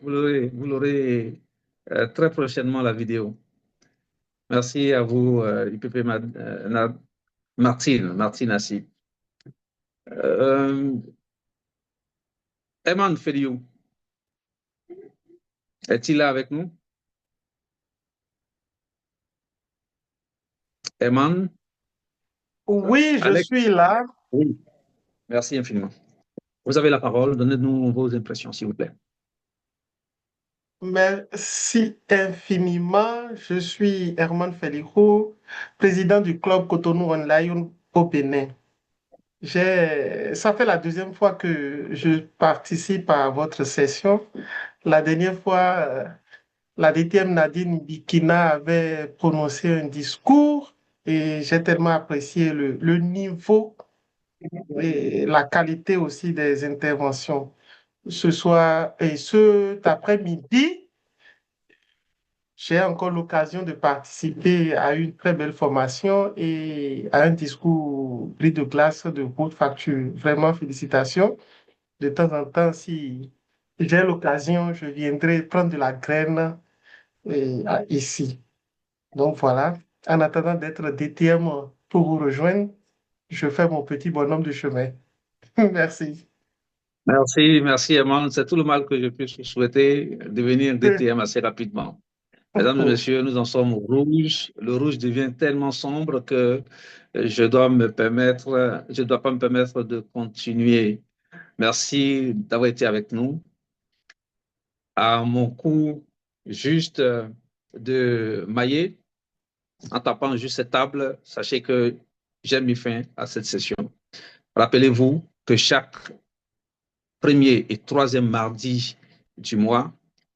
très prochainement la vidéo. Merci à vous, IPP Martine Assi. Eman Feliou, est-il là avec nous? Eman? Oui, je suis là. Oui, merci infiniment. Vous avez la parole, donnez-nous vos impressions, s'il vous plaît. Merci infiniment. Je suis Herman Feliho, président du club Cotonou Online au Bénin. Ça fait la deuxième fois que je participe à votre session. La dernière fois, la DTM Nadine Bikina avait prononcé un discours et j'ai tellement apprécié le niveau et la qualité aussi des interventions. Ce soir et cet après-midi, j'ai encore l'occasion de participer à une très belle formation et à un discours bris de glace de haute facture. Vraiment, félicitations. De temps en temps, si j'ai l'occasion, je viendrai prendre de la graine ici. Donc voilà, en attendant d'être DTM pour vous rejoindre, je fais mon petit bonhomme de chemin. Merci. Merci, Eman. C'est tout le mal que je puisse vous souhaiter, devenir DTM assez rapidement. Mesdames et messieurs, nous en sommes au rouge. Le rouge devient tellement sombre que je dois pas me permettre de continuer. Merci d'avoir été avec nous. À mon coup juste de mailler, en tapant juste cette table, sachez que j'ai mis fin à cette session. Rappelez-vous que chaque premier et troisième mardi du mois,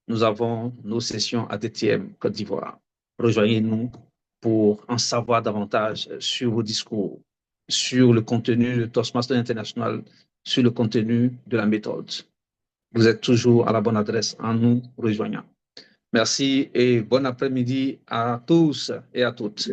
nous avons nos sessions à DTM Côte d'Ivoire. Rejoignez-nous pour en savoir davantage sur vos discours, sur le contenu de Toastmasters International, sur le contenu de la méthode. Vous êtes toujours à la bonne adresse en nous rejoignant. Merci et bon après-midi à tous et à toutes.